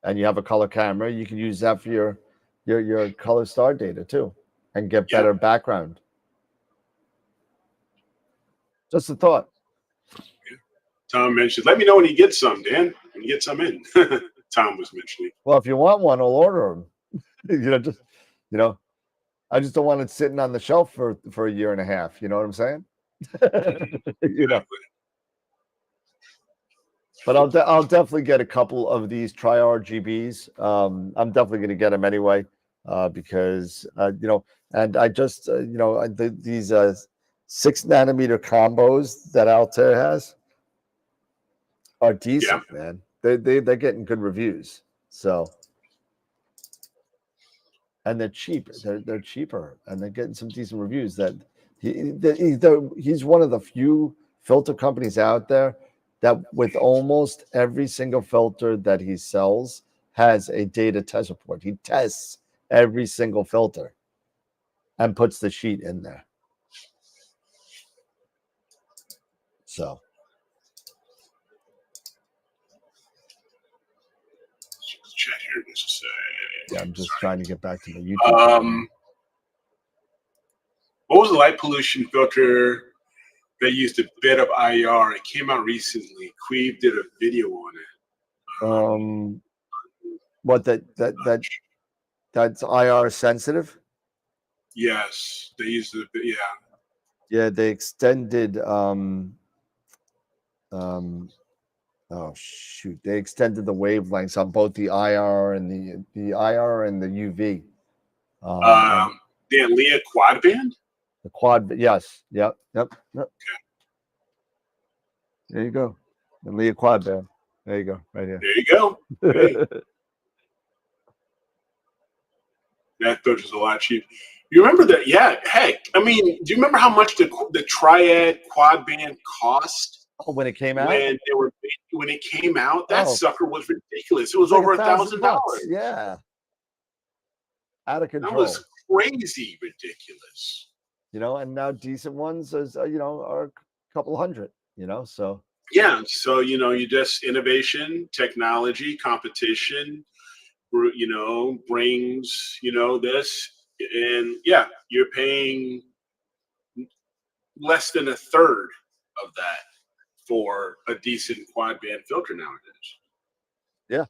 Speaker 2: and you have a color camera, you can use that for your color star data too, and get better background. Just a thought.
Speaker 3: Tom mentioned, let me know when you get some, Dan. When you get some in. Tom was mentioning.
Speaker 2: Well, if you want one, I'll order them. I just don't want it sitting on the shelf for a year and a half. You know what I'm saying? You know. But I'll definitely get a couple of these tri-RGBs. I'm definitely going to get them anyway, because and I just these 6-nanometer combos that Altair has are decent, man. They're getting good reviews. So, and they're cheap. They're cheaper, and they're getting some decent reviews. That he's one of the few filter companies out there that with almost every single filter that he sells has a data test report. He tests every single filter and puts the sheet in there. So
Speaker 3: Chat here just to say.
Speaker 2: Yeah, I'm just trying to get back to the YouTube.
Speaker 3: What was the light pollution filter that used a bit of IR? It came out recently. Queeve did a video on it.
Speaker 2: What that's IR sensitive?
Speaker 3: Yes, they used it. Yeah.
Speaker 2: Yeah, they extended. Oh shoot! They extended the wavelengths on both the IR and the IR and the UV.
Speaker 3: The Leah quad band.
Speaker 2: The quad, yes, yep. Okay. There you go. The Leah quad band. There you go, right here.
Speaker 3: There you go. Hey. That filter's a lot cheaper. You remember that? Yeah. Heck, I mean, do you remember how much the Triad quad band cost?
Speaker 2: Oh, when it came out?
Speaker 3: When it came out, that sucker was ridiculous. It was over $1,000.
Speaker 2: Yeah. out of
Speaker 3: That
Speaker 2: control.
Speaker 3: was crazy ridiculous.
Speaker 2: You know, and now decent ones is you know, are a couple hundred. You know, so
Speaker 3: Yeah, so you just innovation, technology, competition, brings this, and yeah, you're paying less than a third of that for a decent quad band filter nowadays.
Speaker 2: yeah,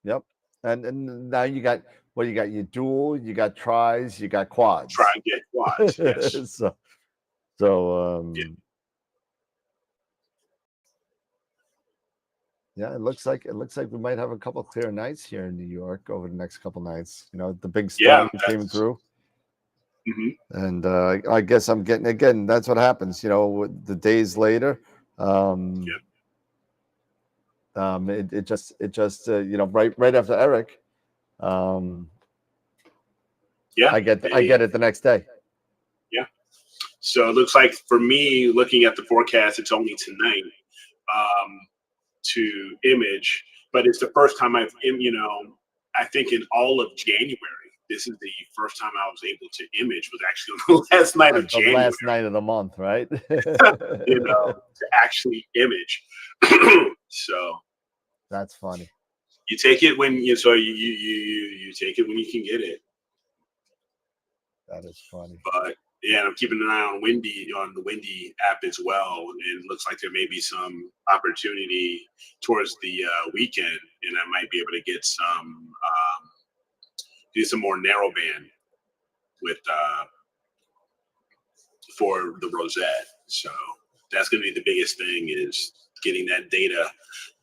Speaker 2: yep. And now you got what you got? You dual, you got tris, you got quads.
Speaker 3: Try and get quads. Yes.
Speaker 2: So
Speaker 3: Yeah.
Speaker 2: yeah, it looks like we might have a couple clear nights here in New York over the next couple nights. You know, the big storm came through.
Speaker 3: Mm-hmm.
Speaker 2: And I guess I'm getting, again, that's what happens, you know, the days later. It just you know, right after Eric,
Speaker 3: yeah,
Speaker 2: I get it the next day.
Speaker 3: Yeah. So it looks like for me, looking at the forecast, it's only tonight to image, but it's the first time I've, I think in all of January, this is the first time I was able to image, was actually on the last night of January.
Speaker 2: The last night of the month, right?
Speaker 3: To actually image. So
Speaker 2: that's funny.
Speaker 3: You take it when you take it when you can get it.
Speaker 2: That is funny.
Speaker 3: But yeah, I'm keeping an eye on the Windy app as well, and it looks like there may be some opportunity towards the weekend, and I might be able to get some more narrowband with for the Rosette. So that's going to be the biggest thing, is getting that data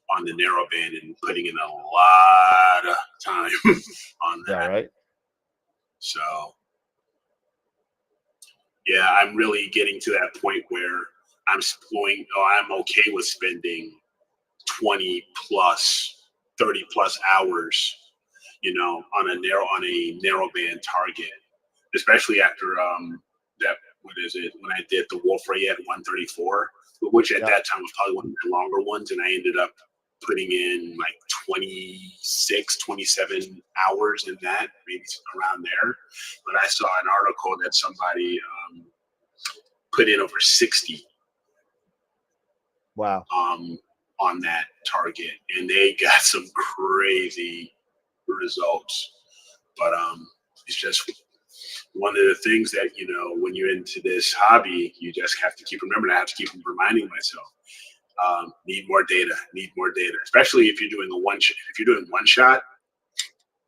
Speaker 3: on the narrowband and putting in a lot of time on that.
Speaker 2: Yeah, right.
Speaker 3: So yeah, I'm really getting to that point where I'm okay with spending 20 plus, 30 plus hours, on a narrowband target, especially after when I did the Wolfray at 134, which at that time was probably one of the longer ones, and I ended up putting in like 26, 27 hours in that, maybe around there. But I saw an article that somebody put in over 60.
Speaker 2: Wow.
Speaker 3: On that target, and they got some crazy results. But it's just one of the things that, when you're into this hobby, you just have to keep remembering. I have to keep reminding myself, need more data, especially if you're doing one shot,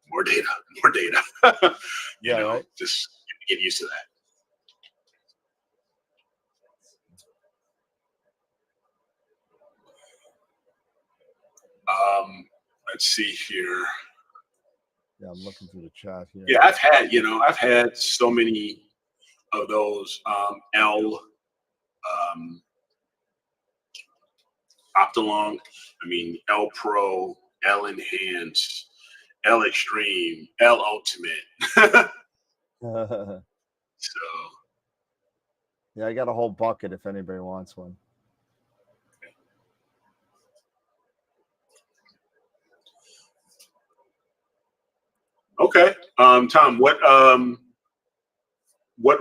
Speaker 3: more data.
Speaker 2: Right.
Speaker 3: Just get used to that. Let's see here.
Speaker 2: Yeah, I'm looking through the chat here.
Speaker 3: Yeah, I've had so many of those L Optilong, L Pro, L Enhanced, L Extreme, L Ultimate. So
Speaker 2: yeah, I got a whole bucket if anybody wants one.
Speaker 3: Okay. Tom, what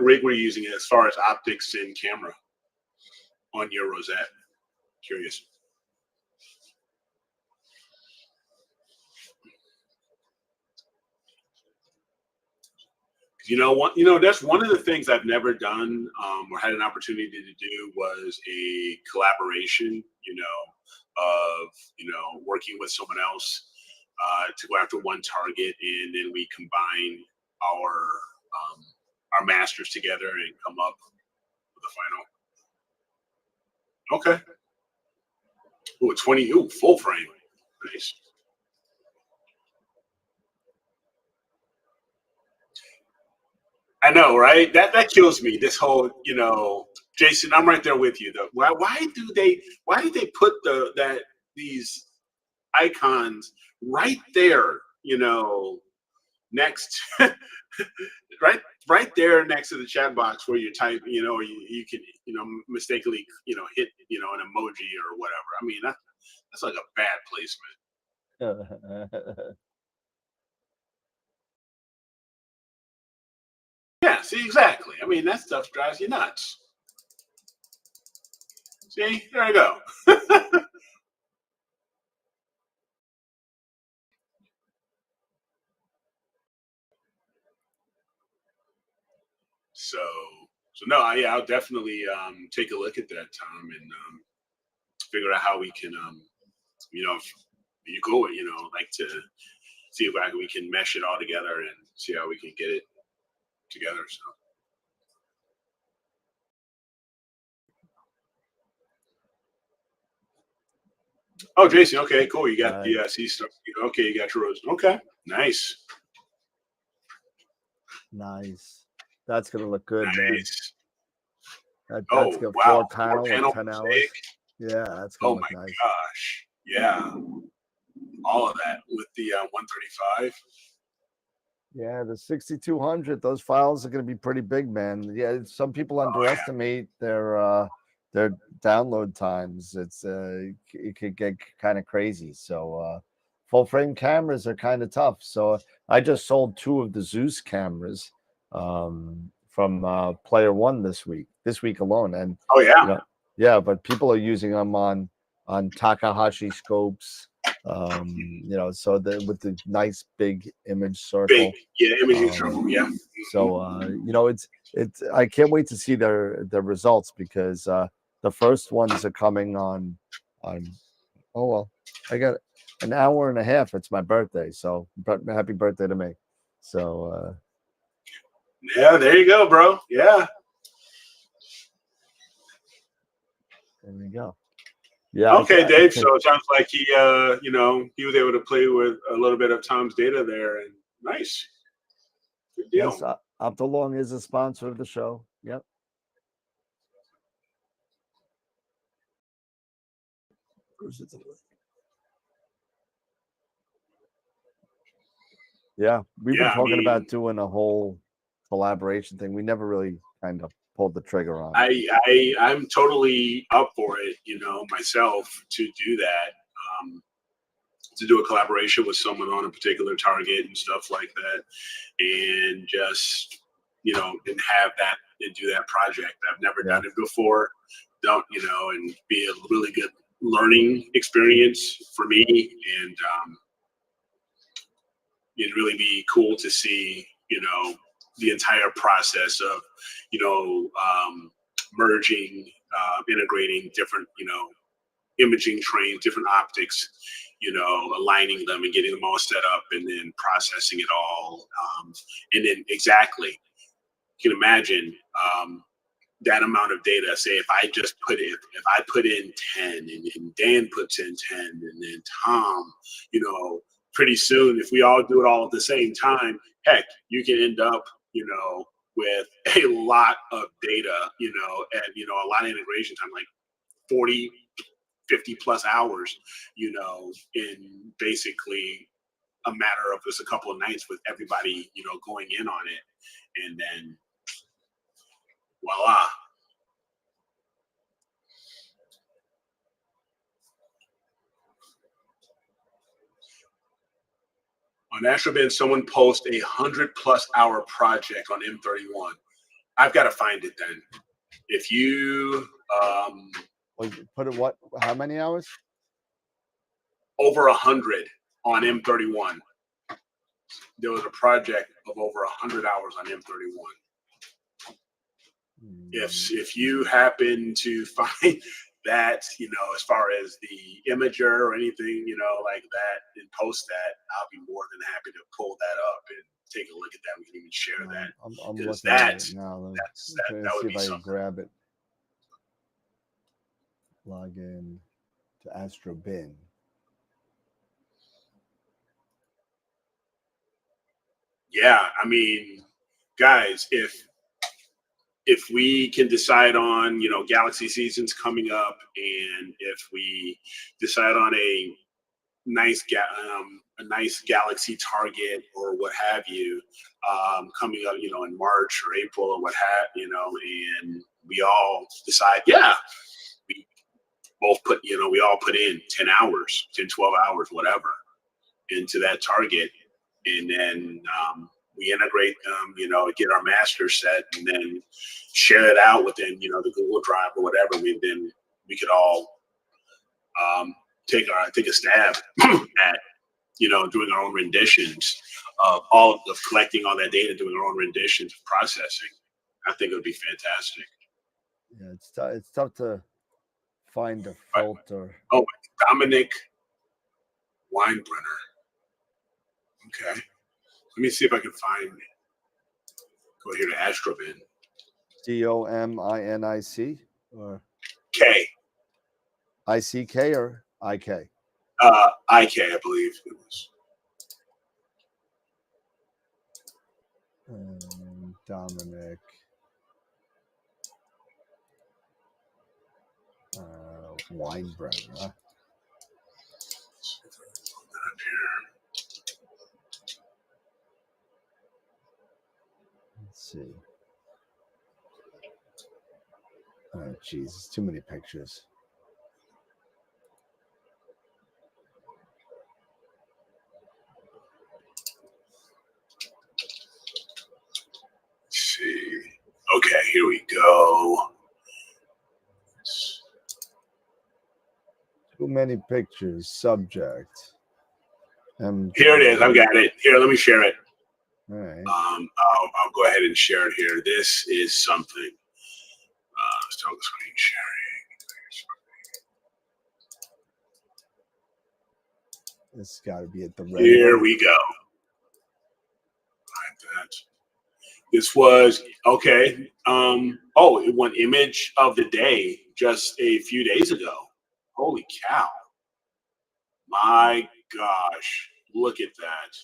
Speaker 3: rig were you using as far as optics and camera on your Rosette? Curious. That's one of the things I've never done or had an opportunity to do, was a collaboration, of working with someone else to go after one target, and then we combine our masters together and come up with a final. Okay. Ooh, 20. Ooh, full frame. Nice. I know, right? That kills me. This whole, Jason, I'm right there with you though. Why did they put these icons right there, next right there next to the chat box where you type, or you can, mistakenly, hit, an emoji or whatever. That's like a bad placement. Yeah, see, exactly. I mean, that stuff drives you nuts. See, there I go. So, no, yeah, I'll definitely take a look at that, Tom, and figure out how we can, if you go, like to see if we can mesh it all together and see how we can get it together. So. Oh, Jason. Okay, cool. You got the C stuff. Okay, you got your rose. Okay, nice.
Speaker 2: Nice. That's gonna look good,
Speaker 3: nice.
Speaker 2: man. That's got
Speaker 3: wow.
Speaker 2: 4-panel with 10 hours. Yeah, that's gonna look nice.
Speaker 3: Oh my gosh. Yeah. All of that with the 135.
Speaker 2: Yeah, the 6200. Those files are gonna be pretty big, man. Yeah, some people underestimate their download times. It could get kind of crazy. So full frame cameras are kind of tough. So I just sold 2 of the Zeus cameras from Player One this week alone. And yeah, but people are using them on Takahashi scopes. So with the nice big image circle.
Speaker 3: Imaging circle. Yeah.
Speaker 2: So it's I can't wait to see their results, because the first ones are coming on oh well, I got an hour and a half. It's my birthday, so happy birthday to me. So
Speaker 3: yeah, there you go, bro. Yeah.
Speaker 2: There we go. Yeah.
Speaker 3: Okay, Dave. So it sounds like he was able to play with a little bit of Tom's data there, and nice. Good deal.
Speaker 2: Yes, Optolong is a sponsor of the show. Yep. Yeah, we've been talking about doing a whole collaboration thing. We never really kind of pulled the trigger on
Speaker 3: it. I'm totally up for it, myself, to do that. To do a collaboration with someone on a particular target and stuff like that, and just and have that and do that project. I've never done it before. And be a really good learning experience for me, and it'd really be cool to see the entire process of merging, integrating different imaging trains, different optics, aligning them and getting them all set up, and then processing it all. And then you can imagine that amount of data. Say if I put in 10 and Dan puts in 10 and then Tom, pretty soon, if we all do it all at the same time, heck, you can end up, with a lot of data, and, a lot of integration time, like 40, 50 plus hours, in basically a matter of just a couple of nights with everybody, going in on it. And then voila. On AstroBin, someone post 100+ hour project on M31. I've got to find it then. If you
Speaker 2: put it what? How many hours?
Speaker 3: Over 100 on M31. There was a project of over 100 hours on M31. If you happen to find that, as far as the imager or anything, like that, and post that, I'll be more than happy to pull that up and take a look at that. We can even share that.
Speaker 2: I'm looking at it now.
Speaker 3: That would be something.
Speaker 2: Grab it. Log in to AstroBin.
Speaker 3: Yeah, I mean, guys, if we can decide on, Galaxy seasons coming up, and if we decide on a nice Galaxy target or what have you, coming up, in March or April or what have, and we all decide, we both put, we all put in 10 hours, 10, 12 hours, whatever, into that target. And then we integrate them, get our master set, and then share it out within, the Google Drive or whatever. Then we could all take a stab at, doing our own renditions of collecting all that data, doing our own renditions, processing. I think it would be fantastic.
Speaker 2: Yeah, it's tough to find a filter.
Speaker 3: Oh, Dominic Weinbrenner. Okay. Let me see if I can find. Go here to AstroBin.
Speaker 2: DOMINIC or
Speaker 3: K.
Speaker 2: ICK or IK?
Speaker 3: IK, I believe it was.
Speaker 2: Dominic Weinbrenner. Huh? Let's see. Oh, Jesus, too many pictures.
Speaker 3: Let's see. Okay, here we go.
Speaker 2: Too many pictures. Subject.
Speaker 3: Here it is. I've got it. Here, let me share it.
Speaker 2: All right.
Speaker 3: I'll go ahead and share it here. This is something. Start the screen sharing.
Speaker 2: This got to be at the red.
Speaker 3: Here we go. Like that. This was okay. It won image of the day just a few days ago. Holy cow! My gosh, look at that.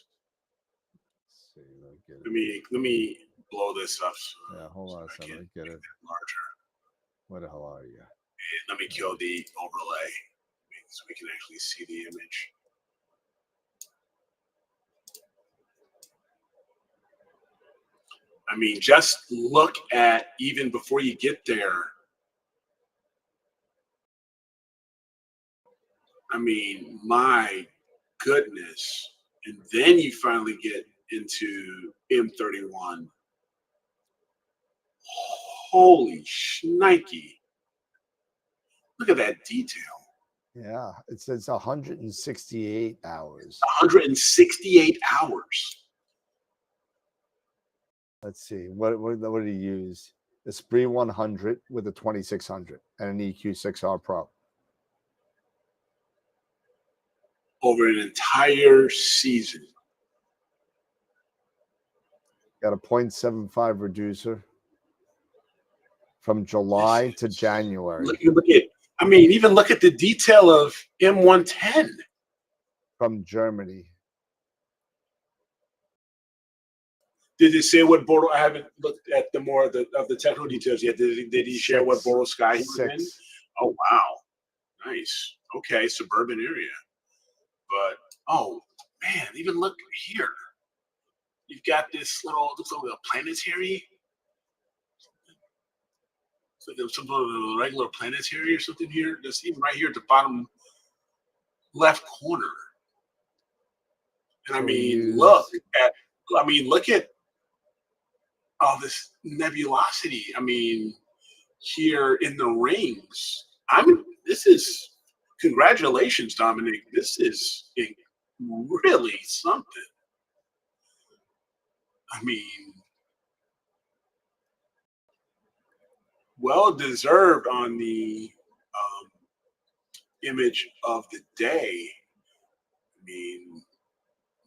Speaker 3: Let me blow this up.
Speaker 2: Yeah, hold on a second. Let me get it
Speaker 3: larger.
Speaker 2: Where the hell are you?
Speaker 3: And let me kill the overlay so we can actually see the image. I mean, just look at, even before you get there, I mean, my goodness. And then you finally get into M31. Holy shnikey. Look at that detail.
Speaker 2: Yeah, it says 168 hours.
Speaker 3: 168 hours.
Speaker 2: Let's see. What did he use? The Spree 100 with a 2600 and an EQ6R Pro.
Speaker 3: Over an entire season.
Speaker 2: Got a 0.75 reducer from July to January.
Speaker 3: Look at, I mean, even look at the detail of M110.
Speaker 2: From Germany.
Speaker 3: Did it say what Bordeaux? I haven't looked at the more of the technical details yet. Did he share what Bordeaux sky he was in? Oh, wow. Nice. Okay, suburban area. But, oh, man, even look here. You've got this looks like a planetary. It's like some sort of a regular planetary or something here. Just even right here at the bottom left corner. And I mean, look at all this nebulosity. I mean, here in the rings. This is, congratulations, Dominic. This is really something. I mean, well deserved on the image of the day. I mean,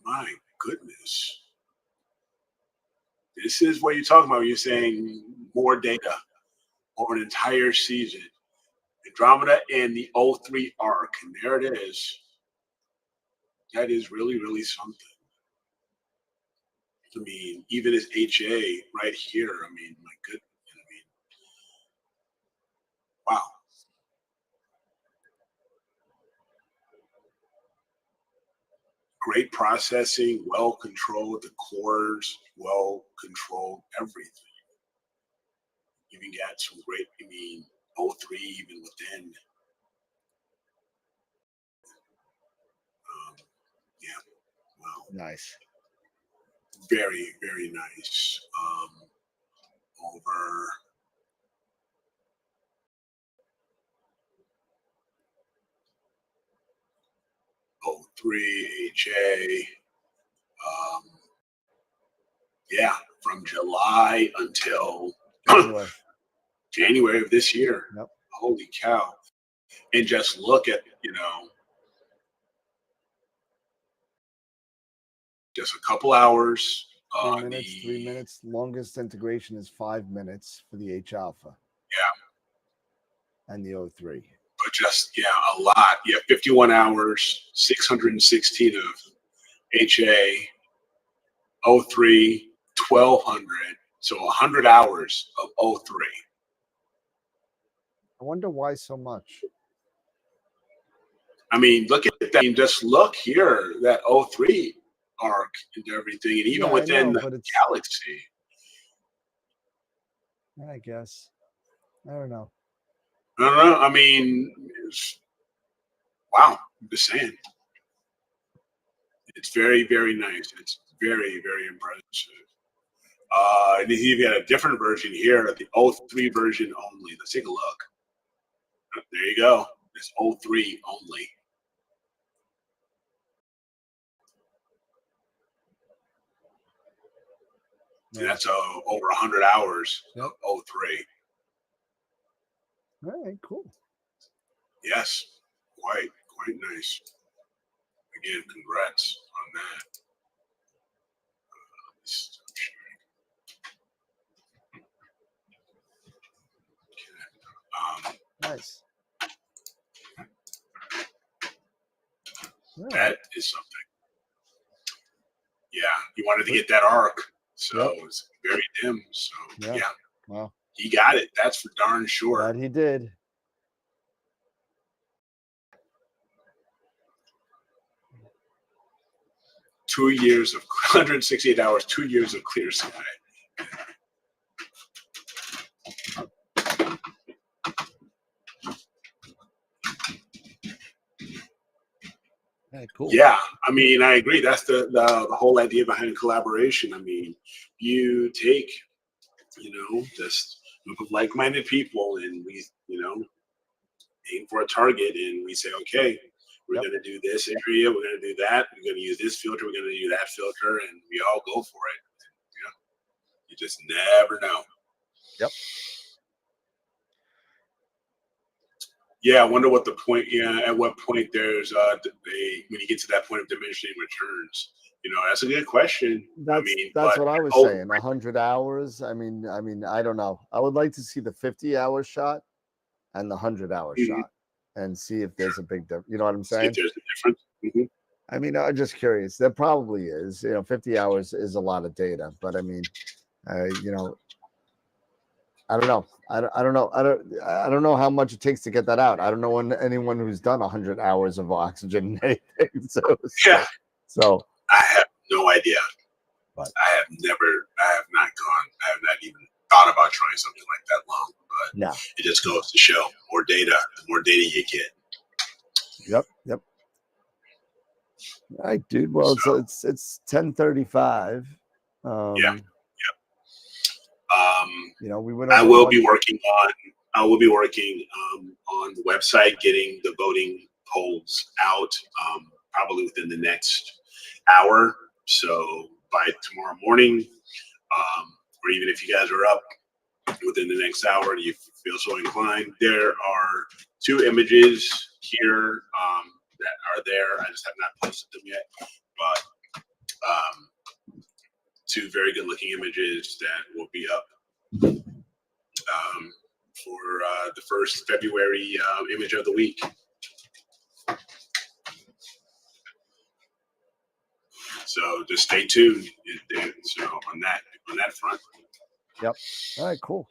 Speaker 3: my goodness. This is what you're talking about when you're saying more data over an entire season. Andromeda and the 03 arc, and there it is. That is really, really something. I mean, even as HA right here, I mean, my goodness. I mean, wow. Great processing, well controlled, the cores, well controlled, everything. Even got some great, I mean, 03 even within. Yeah, wow.
Speaker 2: Nice.
Speaker 3: very, very nice. Over O3 HA. Yeah, from July until January of this year.
Speaker 2: Yep.
Speaker 3: Holy cow. And just look at, just a couple hours.
Speaker 2: 3 minutes. Longest integration is 5 minutes for the H alpha.
Speaker 3: Yeah.
Speaker 2: And the O3.
Speaker 3: But just, a lot. Yeah, 51 hours, 616 of HA, O3, 1200. So 100 hours of O3.
Speaker 2: I wonder why so much.
Speaker 3: I mean, look at that. I mean, just look here, that O3 arc and everything, and even within the galaxy.
Speaker 2: I guess. I don't know.
Speaker 3: I mean, wow. I'm just saying. It's very, very nice. It's very, very impressive. And you've got a different version here, the O3 version only. Let's take a look. There you go. It's O3 only. Yeah. That's over 100 hours of O3.
Speaker 2: All right, cool.
Speaker 3: Yes, quite nice. Again, congrats on that.
Speaker 2: Nice.
Speaker 3: That is something. Yeah, he wanted to get that arc, so it's very dim. So yeah.
Speaker 2: Wow.
Speaker 3: He got it. That's for darn sure.
Speaker 2: Glad he did.
Speaker 3: $2 years of 168 hours, 2 years of clear sky.
Speaker 2: Cool.
Speaker 3: Yeah, I mean, I agree. That's the whole idea behind collaboration. I mean, you take, just a group of like-minded people, and we, aim for a target, and we say, okay, we're going to do this area, we're going to do that, we're going to use this filter, we're going to do that filter, and we all go for it. You just never know.
Speaker 2: Yep.
Speaker 3: Yeah, I wonder what the point. Yeah, at what point there's when you get to that point of diminishing returns. That's a good question.
Speaker 2: That's what I was saying. 100 hours. I mean, I don't know. I would like to see the 50-hour shot and the 100-hour shot, and see if there's a big difference. You know what I'm saying?
Speaker 3: See if there's a difference. Mm-hmm.
Speaker 2: I mean, I'm just curious. There probably is. 50 hours is a lot of data, but I mean, I don't know. I don't know. I don't know how much it takes to get that out. I don't know anyone who's done 100 hours of oxygen. So
Speaker 3: I have no idea. But I have not even thought about trying something like that long. But
Speaker 2: no,
Speaker 3: it just goes to show more data. The more data you get.
Speaker 2: Yep. All right, dude. Well, so, it's 10:35.
Speaker 3: Yeah.
Speaker 2: We went.
Speaker 3: I will be working on the website, getting the voting polls out probably within the next hour. So by tomorrow morning, or even if you guys are up within the next hour and you feel so inclined, there are 2 images here that are there. I just have not posted them yet, but 2 very good looking images that will be up for the first February image of the week. So just stay tuned. So on that front.
Speaker 2: Yep. All right. Cool.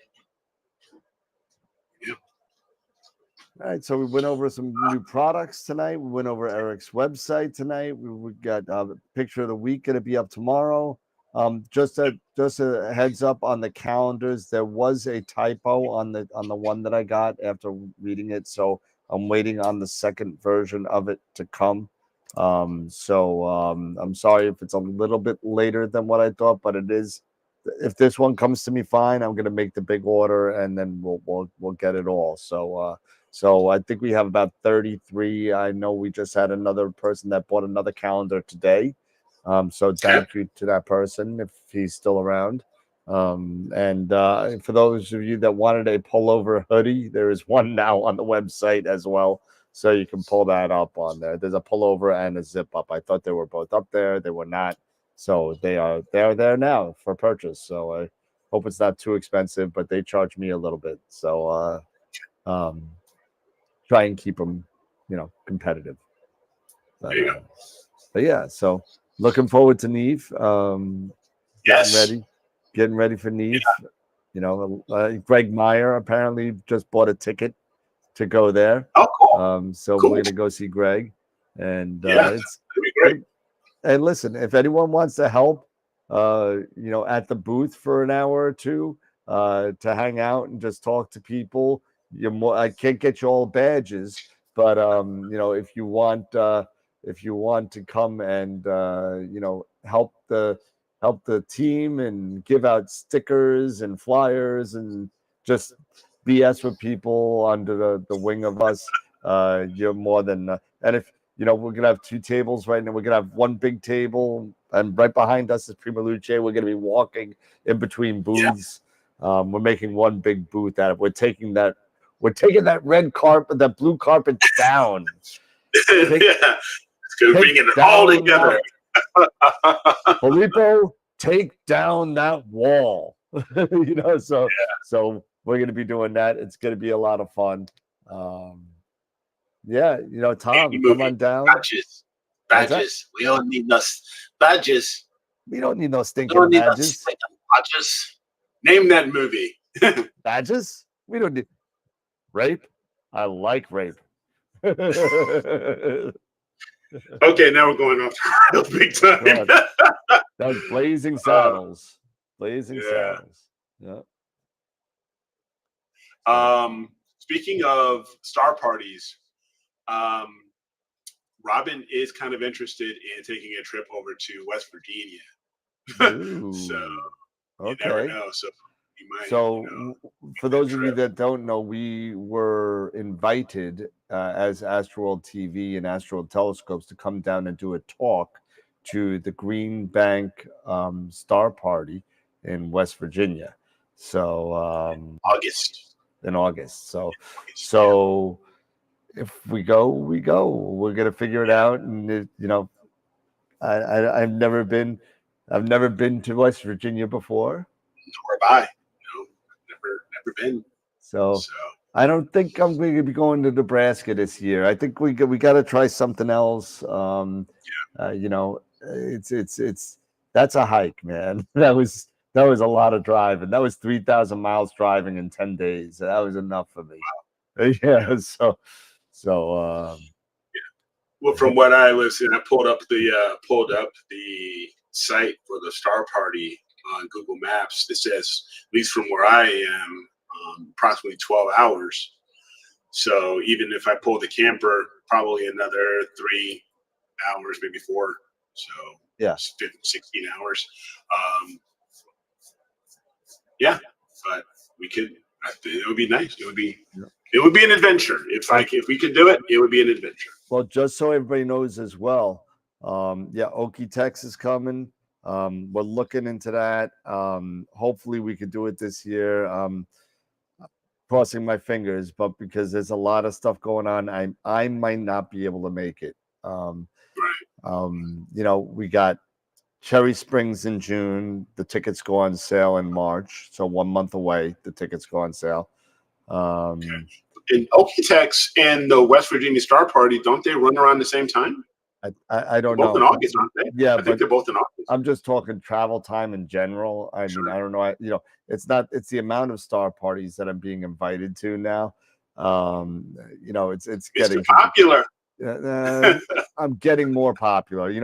Speaker 3: Yeah.
Speaker 2: All right. So we went over some new products tonight. We went over Eric's website tonight. We got a picture of the week going to be up tomorrow. Just a heads up on the calendars. There was a typo on the one that I got after reading it, so I'm waiting on the second version of it to come. I'm sorry if it's a little bit later than what I thought, but it is. If this one comes to me fine, I'm gonna make the big order, and then we'll get it all. So I think we have about 33. I know we just had another person that bought another calendar today. So thank you to that person if he's still around. And for those of you that wanted a pullover hoodie, there is one now on the website as well. So you can pull that up on there. There's a pullover and a zip up. I thought they were both up there. They were not. So they're there now for purchase. So I hope it's not too expensive, but they charge me a little bit. So try and keep them, competitive.
Speaker 3: There you go.
Speaker 2: But yeah, so looking forward to Neve.
Speaker 3: Yes.
Speaker 2: Getting ready for Neve. Greg Meyer apparently just bought a ticket to go there.
Speaker 3: Oh, cool.
Speaker 2: So
Speaker 3: Cool.
Speaker 2: we're gonna go see Greg, and
Speaker 3: Yeah,
Speaker 2: it's
Speaker 3: that'd be great.
Speaker 2: And listen, if anyone wants to help, at the booth for an hour or two, to hang out and just talk to people, I can't get you all badges, but if you want to come and help the team and give out stickers and flyers and just BS with people under the wing of us, you're more than and if we're gonna have two tables right now. We're gonna have one big table, and right behind us is Prima Luce. We're gonna be walking in between booths. Yeah. We're making one big booth out of it. We're taking that red carpet, that blue carpet down.
Speaker 3: Yeah, it's gonna bring it all together.
Speaker 2: Filippo, take down that wall. So we're gonna be doing that. It's gonna be a lot of fun. Yeah, Tom, come on down.
Speaker 3: Badges. We don't need no badges.
Speaker 2: We don't need no stinking badges.
Speaker 3: Badges. Name that movie.
Speaker 2: Badges? We don't need rape. I like rape.
Speaker 3: Okay, now we're going off the real big time.
Speaker 2: That was Blazing Saddles. Blazing Saddles. Yeah.
Speaker 3: Speaking of star parties, Robin is kind of interested in taking a trip over to West Virginia. So you never know. So you might.
Speaker 2: For those of you that don't know, we were invited as AstroWorld TV and AstroWorld Telescopes to come down and do a talk to the Green Bank Star Party in West Virginia. So in August. So if we go, we go. We're gonna figure it out, and I've never been to West Virginia before.
Speaker 3: Nor have I. No, never been.
Speaker 2: So I don't think I'm going to be going to Nebraska this year. I think we got to try something else. It's that's a hike, man. That was a lot of driving. That was 3,000 miles driving in 10 days. That was enough for me. Wow. Yeah. So.
Speaker 3: Well, from what I listened, I pulled up the site for the Star Party on Google Maps. It says, at least from where I am, approximately 12 hours. So even if I pull the camper, probably another 3 hours, maybe 4. So
Speaker 2: yeah,
Speaker 3: 16 hours. But we could. It would be nice. It would be. Yeah. It would be an adventure. If we could do it, it would be an adventure.
Speaker 2: Well, just so everybody knows as well, Okie Tex is coming. We're looking into that. Hopefully we could do it this year. Crossing my fingers, but because there's a lot of stuff going on, I might not be able to make it. We got Cherry Springs in June. The tickets go on sale in March, so 1 month away. The tickets go on sale.
Speaker 3: And Okie Tex and the West Virginia Star Party, don't they run around the same time?
Speaker 2: I don't know.
Speaker 3: Both in August, aren't they?
Speaker 2: Yeah,
Speaker 3: I think they're both in August.
Speaker 2: I'm just talking travel time in general. I mean, I don't know. It's the amount of star parties that I'm being invited to now. It's getting
Speaker 3: popular.
Speaker 2: I'm getting more popular. In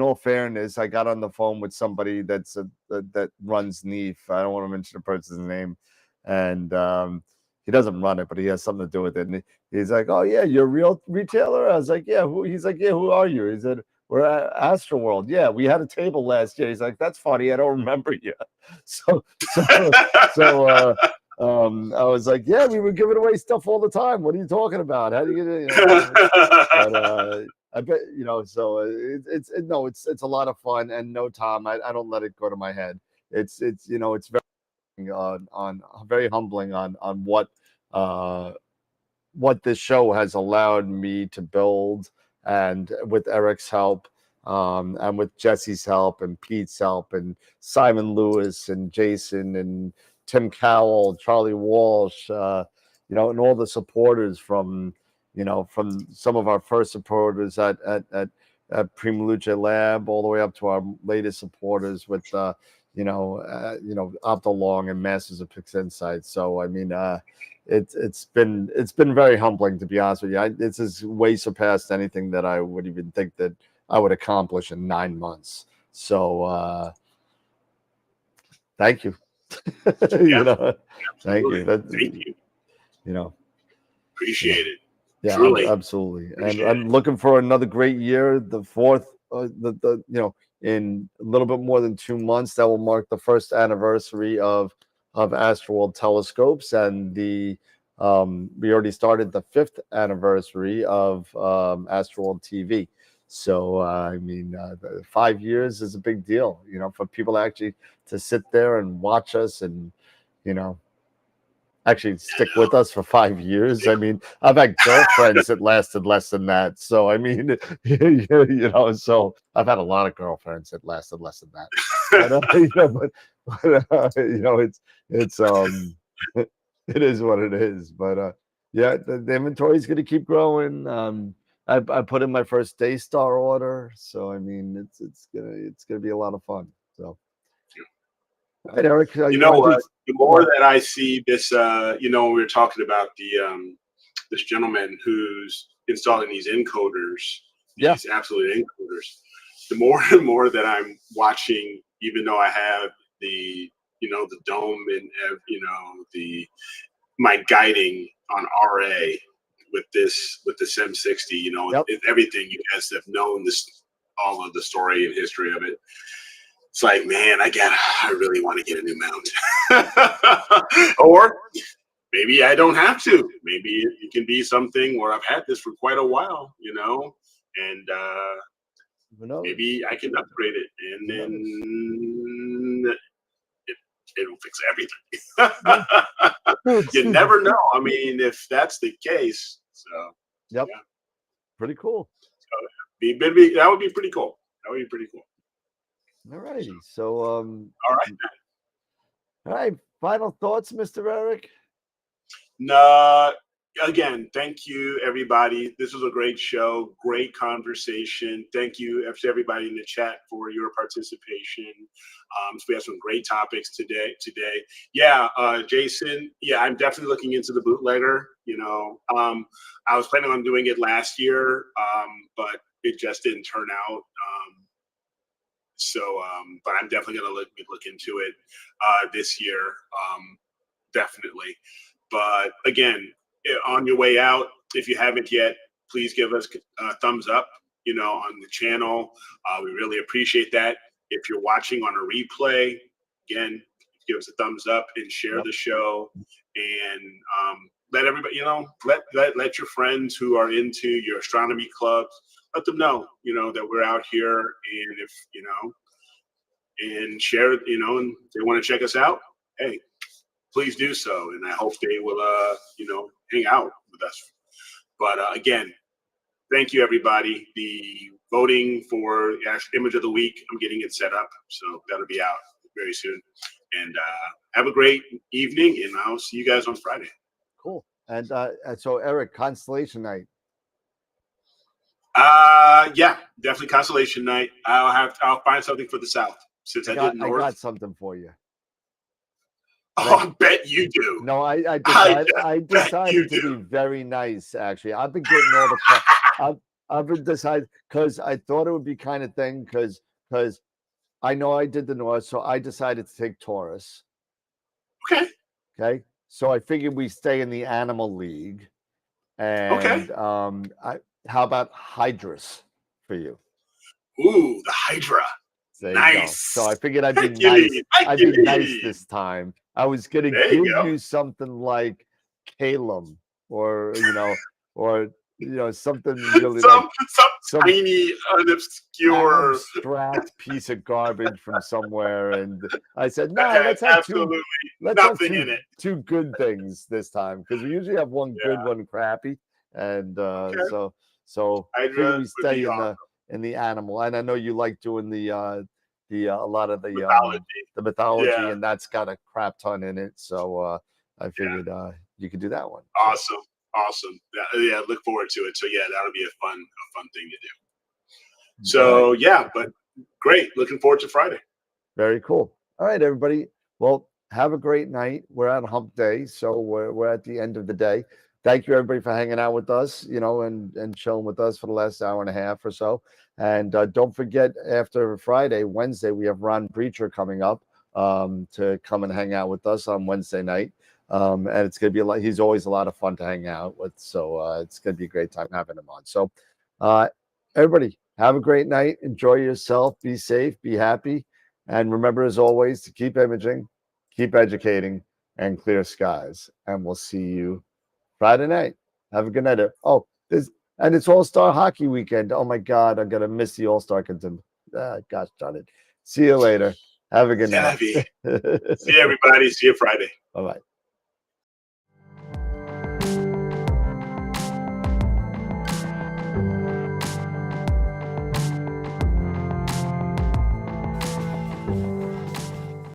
Speaker 2: all fairness, I got on the phone with somebody that runs NEAF. I don't want to mention the person's name, and he doesn't run it, but he has something to do with it. And he's like, "Oh yeah, you're a real retailer?" I was like, "Yeah." Who? He's like, "Yeah, who are you?" He said, "We're at AstroWorld. Yeah, we had a table last year." He's like, "That's funny. I don't remember you." So so I was like, "Yeah, we were giving away stuff all the time. What are you talking about? How do you get it?" But I bet So it's a lot of fun. And no, Tom, I don't let it go to my head. It's very very humbling on what this show has allowed me to build, and with Eric's help, and with Jesse's help, and Pete's help, and Simon Lewis, and Jason, and Tim Cowell, Charlie Walsh, and all the supporters from some of our first supporters at Prima Luce Lab, all the way up to our latest supporters with Opto Long and Masters of Pix Insight. So I mean, it's been very humbling, to be honest with you. This has way surpassed anything that I would even think that I would accomplish in 9 months. So thank you. Thank you.
Speaker 3: Thank you. Appreciate it.
Speaker 2: Yeah,
Speaker 3: Truly.
Speaker 2: Absolutely. And I'm looking for another great year. The fourth, in a little bit more than 2 months, that will mark the first anniversary of AstroWorld telescopes, and we already started the 5th anniversary of AstroWorld TV. So 5 years is a big deal, for people actually to sit there and watch us, and actually stick with us for 5 years. I mean, I've had girlfriends that lasted less than that. So I mean, so I've had a lot of girlfriends that lasted less than that. It is what it is. But yeah, the inventory is going to keep growing. I put in my first Daystar order, so I mean, it's gonna be a lot of fun. So. All right, Eric.
Speaker 3: The more that I see this, when we were talking about this gentleman who's installing these encoders, these absolute encoders, the more and more that I'm watching, even though I have the dome and my guiding on RA with the SIM60, everything you guys have known all of the story and history of it. It's like, man, I really want to get a new mount. Or maybe I don't have to. Maybe it can be something where I've had this for quite a while, and maybe I can upgrade it, and then it'll fix everything. You never know. I mean, if that's the case. So,
Speaker 2: yep. Yeah. Pretty cool.
Speaker 3: So, that would be pretty cool. That would be pretty cool.
Speaker 2: All righty. So,
Speaker 3: all
Speaker 2: right. Final thoughts, Mr. Eric?
Speaker 3: No. Again, thank you, everybody. This was a great show, great conversation. Thank you to everybody in the chat for your participation. So we have some great topics today. Yeah, Jason. Yeah, I'm definitely looking into the bootlegger. I was planning on doing it last year, but it just didn't turn out. But I'm definitely going to look into it this year, definitely. But again, on your way out, if you haven't yet, please give us a thumbs up, on the channel. We really appreciate that. If you're watching on a replay, again, give us a thumbs up and share the show, and let everybody, let your friends who are into your astronomy clubs, let them know, that we're out here, and if and share, and if they want to check us out, hey, please do so. And I hope they will, hang out with us. But again, thank you, everybody. The voting for Image of the Week, I'm getting it set up, so that'll be out very soon. And have a great evening, and I'll see you guys on Friday.
Speaker 2: Cool. And so, Eric, Constellation Night.
Speaker 3: Yeah, definitely Constellation Night. I'll find something for the South, since I did North.
Speaker 2: I got something for you.
Speaker 3: Oh, I bet you do.
Speaker 2: No, I decided to be very nice. Actually, I've been getting all the. I've been decided because I thought it would be kind of thing because I know I did the North, so I decided to take Taurus.
Speaker 3: Okay.
Speaker 2: Okay. So I figured we stay in the animal league.
Speaker 3: Okay.
Speaker 2: And how about Hydrus for you?
Speaker 3: Ooh, the Hydra.
Speaker 2: There you go.
Speaker 3: Nice.
Speaker 2: So I figured I'd be nice.
Speaker 3: Hercules.
Speaker 2: I'd be nice
Speaker 3: Hercules.
Speaker 2: this time. I was gonna
Speaker 3: There
Speaker 2: give
Speaker 3: you go.
Speaker 2: you something like Calum, or something really
Speaker 3: some
Speaker 2: some
Speaker 3: tiny, unobscure,
Speaker 2: abstract piece of garbage from somewhere. And I said, no,
Speaker 3: that
Speaker 2: let's
Speaker 3: has
Speaker 2: have
Speaker 3: absolutely
Speaker 2: let's have
Speaker 3: nothing in it.
Speaker 2: two good things this time, because we usually have one good,
Speaker 3: Yeah.
Speaker 2: one crappy. And
Speaker 3: Okay.
Speaker 2: so I
Speaker 3: Hydra
Speaker 2: figure we
Speaker 3: would
Speaker 2: stay
Speaker 3: be
Speaker 2: in
Speaker 3: awesome.
Speaker 2: the animal. And I know you like doing a lot of the
Speaker 3: Mythology.
Speaker 2: mythology,
Speaker 3: Yeah.
Speaker 2: and that's got a crap ton in it. So I figured you could do that one.
Speaker 3: Awesome. Yeah, look forward to it. So yeah, that'll be a fun thing to do. So yeah, but great. Looking forward to Friday.
Speaker 2: Very cool. All right, everybody. Well, have a great night. We're on hump day, so we're at the end of the day. Thank you, everybody, for hanging out with us, and chilling with us for the last hour and a half or so. And don't forget, after Friday, Wednesday, we have Ron Preacher coming up to come and hang out with us on Wednesday night. And it's going to be he's always a lot of fun to hang out with. So it's going to be a great time having him on. So everybody, have a great night. Enjoy yourself. Be safe. Be happy. And remember, as always, to keep imaging, keep educating, and clear skies. And we'll see you Friday night. Have a good night. Oh, it's All-Star Hockey Weekend. Oh my God, I'm gonna miss the All-Star contest. Gosh darn it. See you later. Have a good night.
Speaker 3: See you, everybody. See you Friday.
Speaker 2: Bye-bye.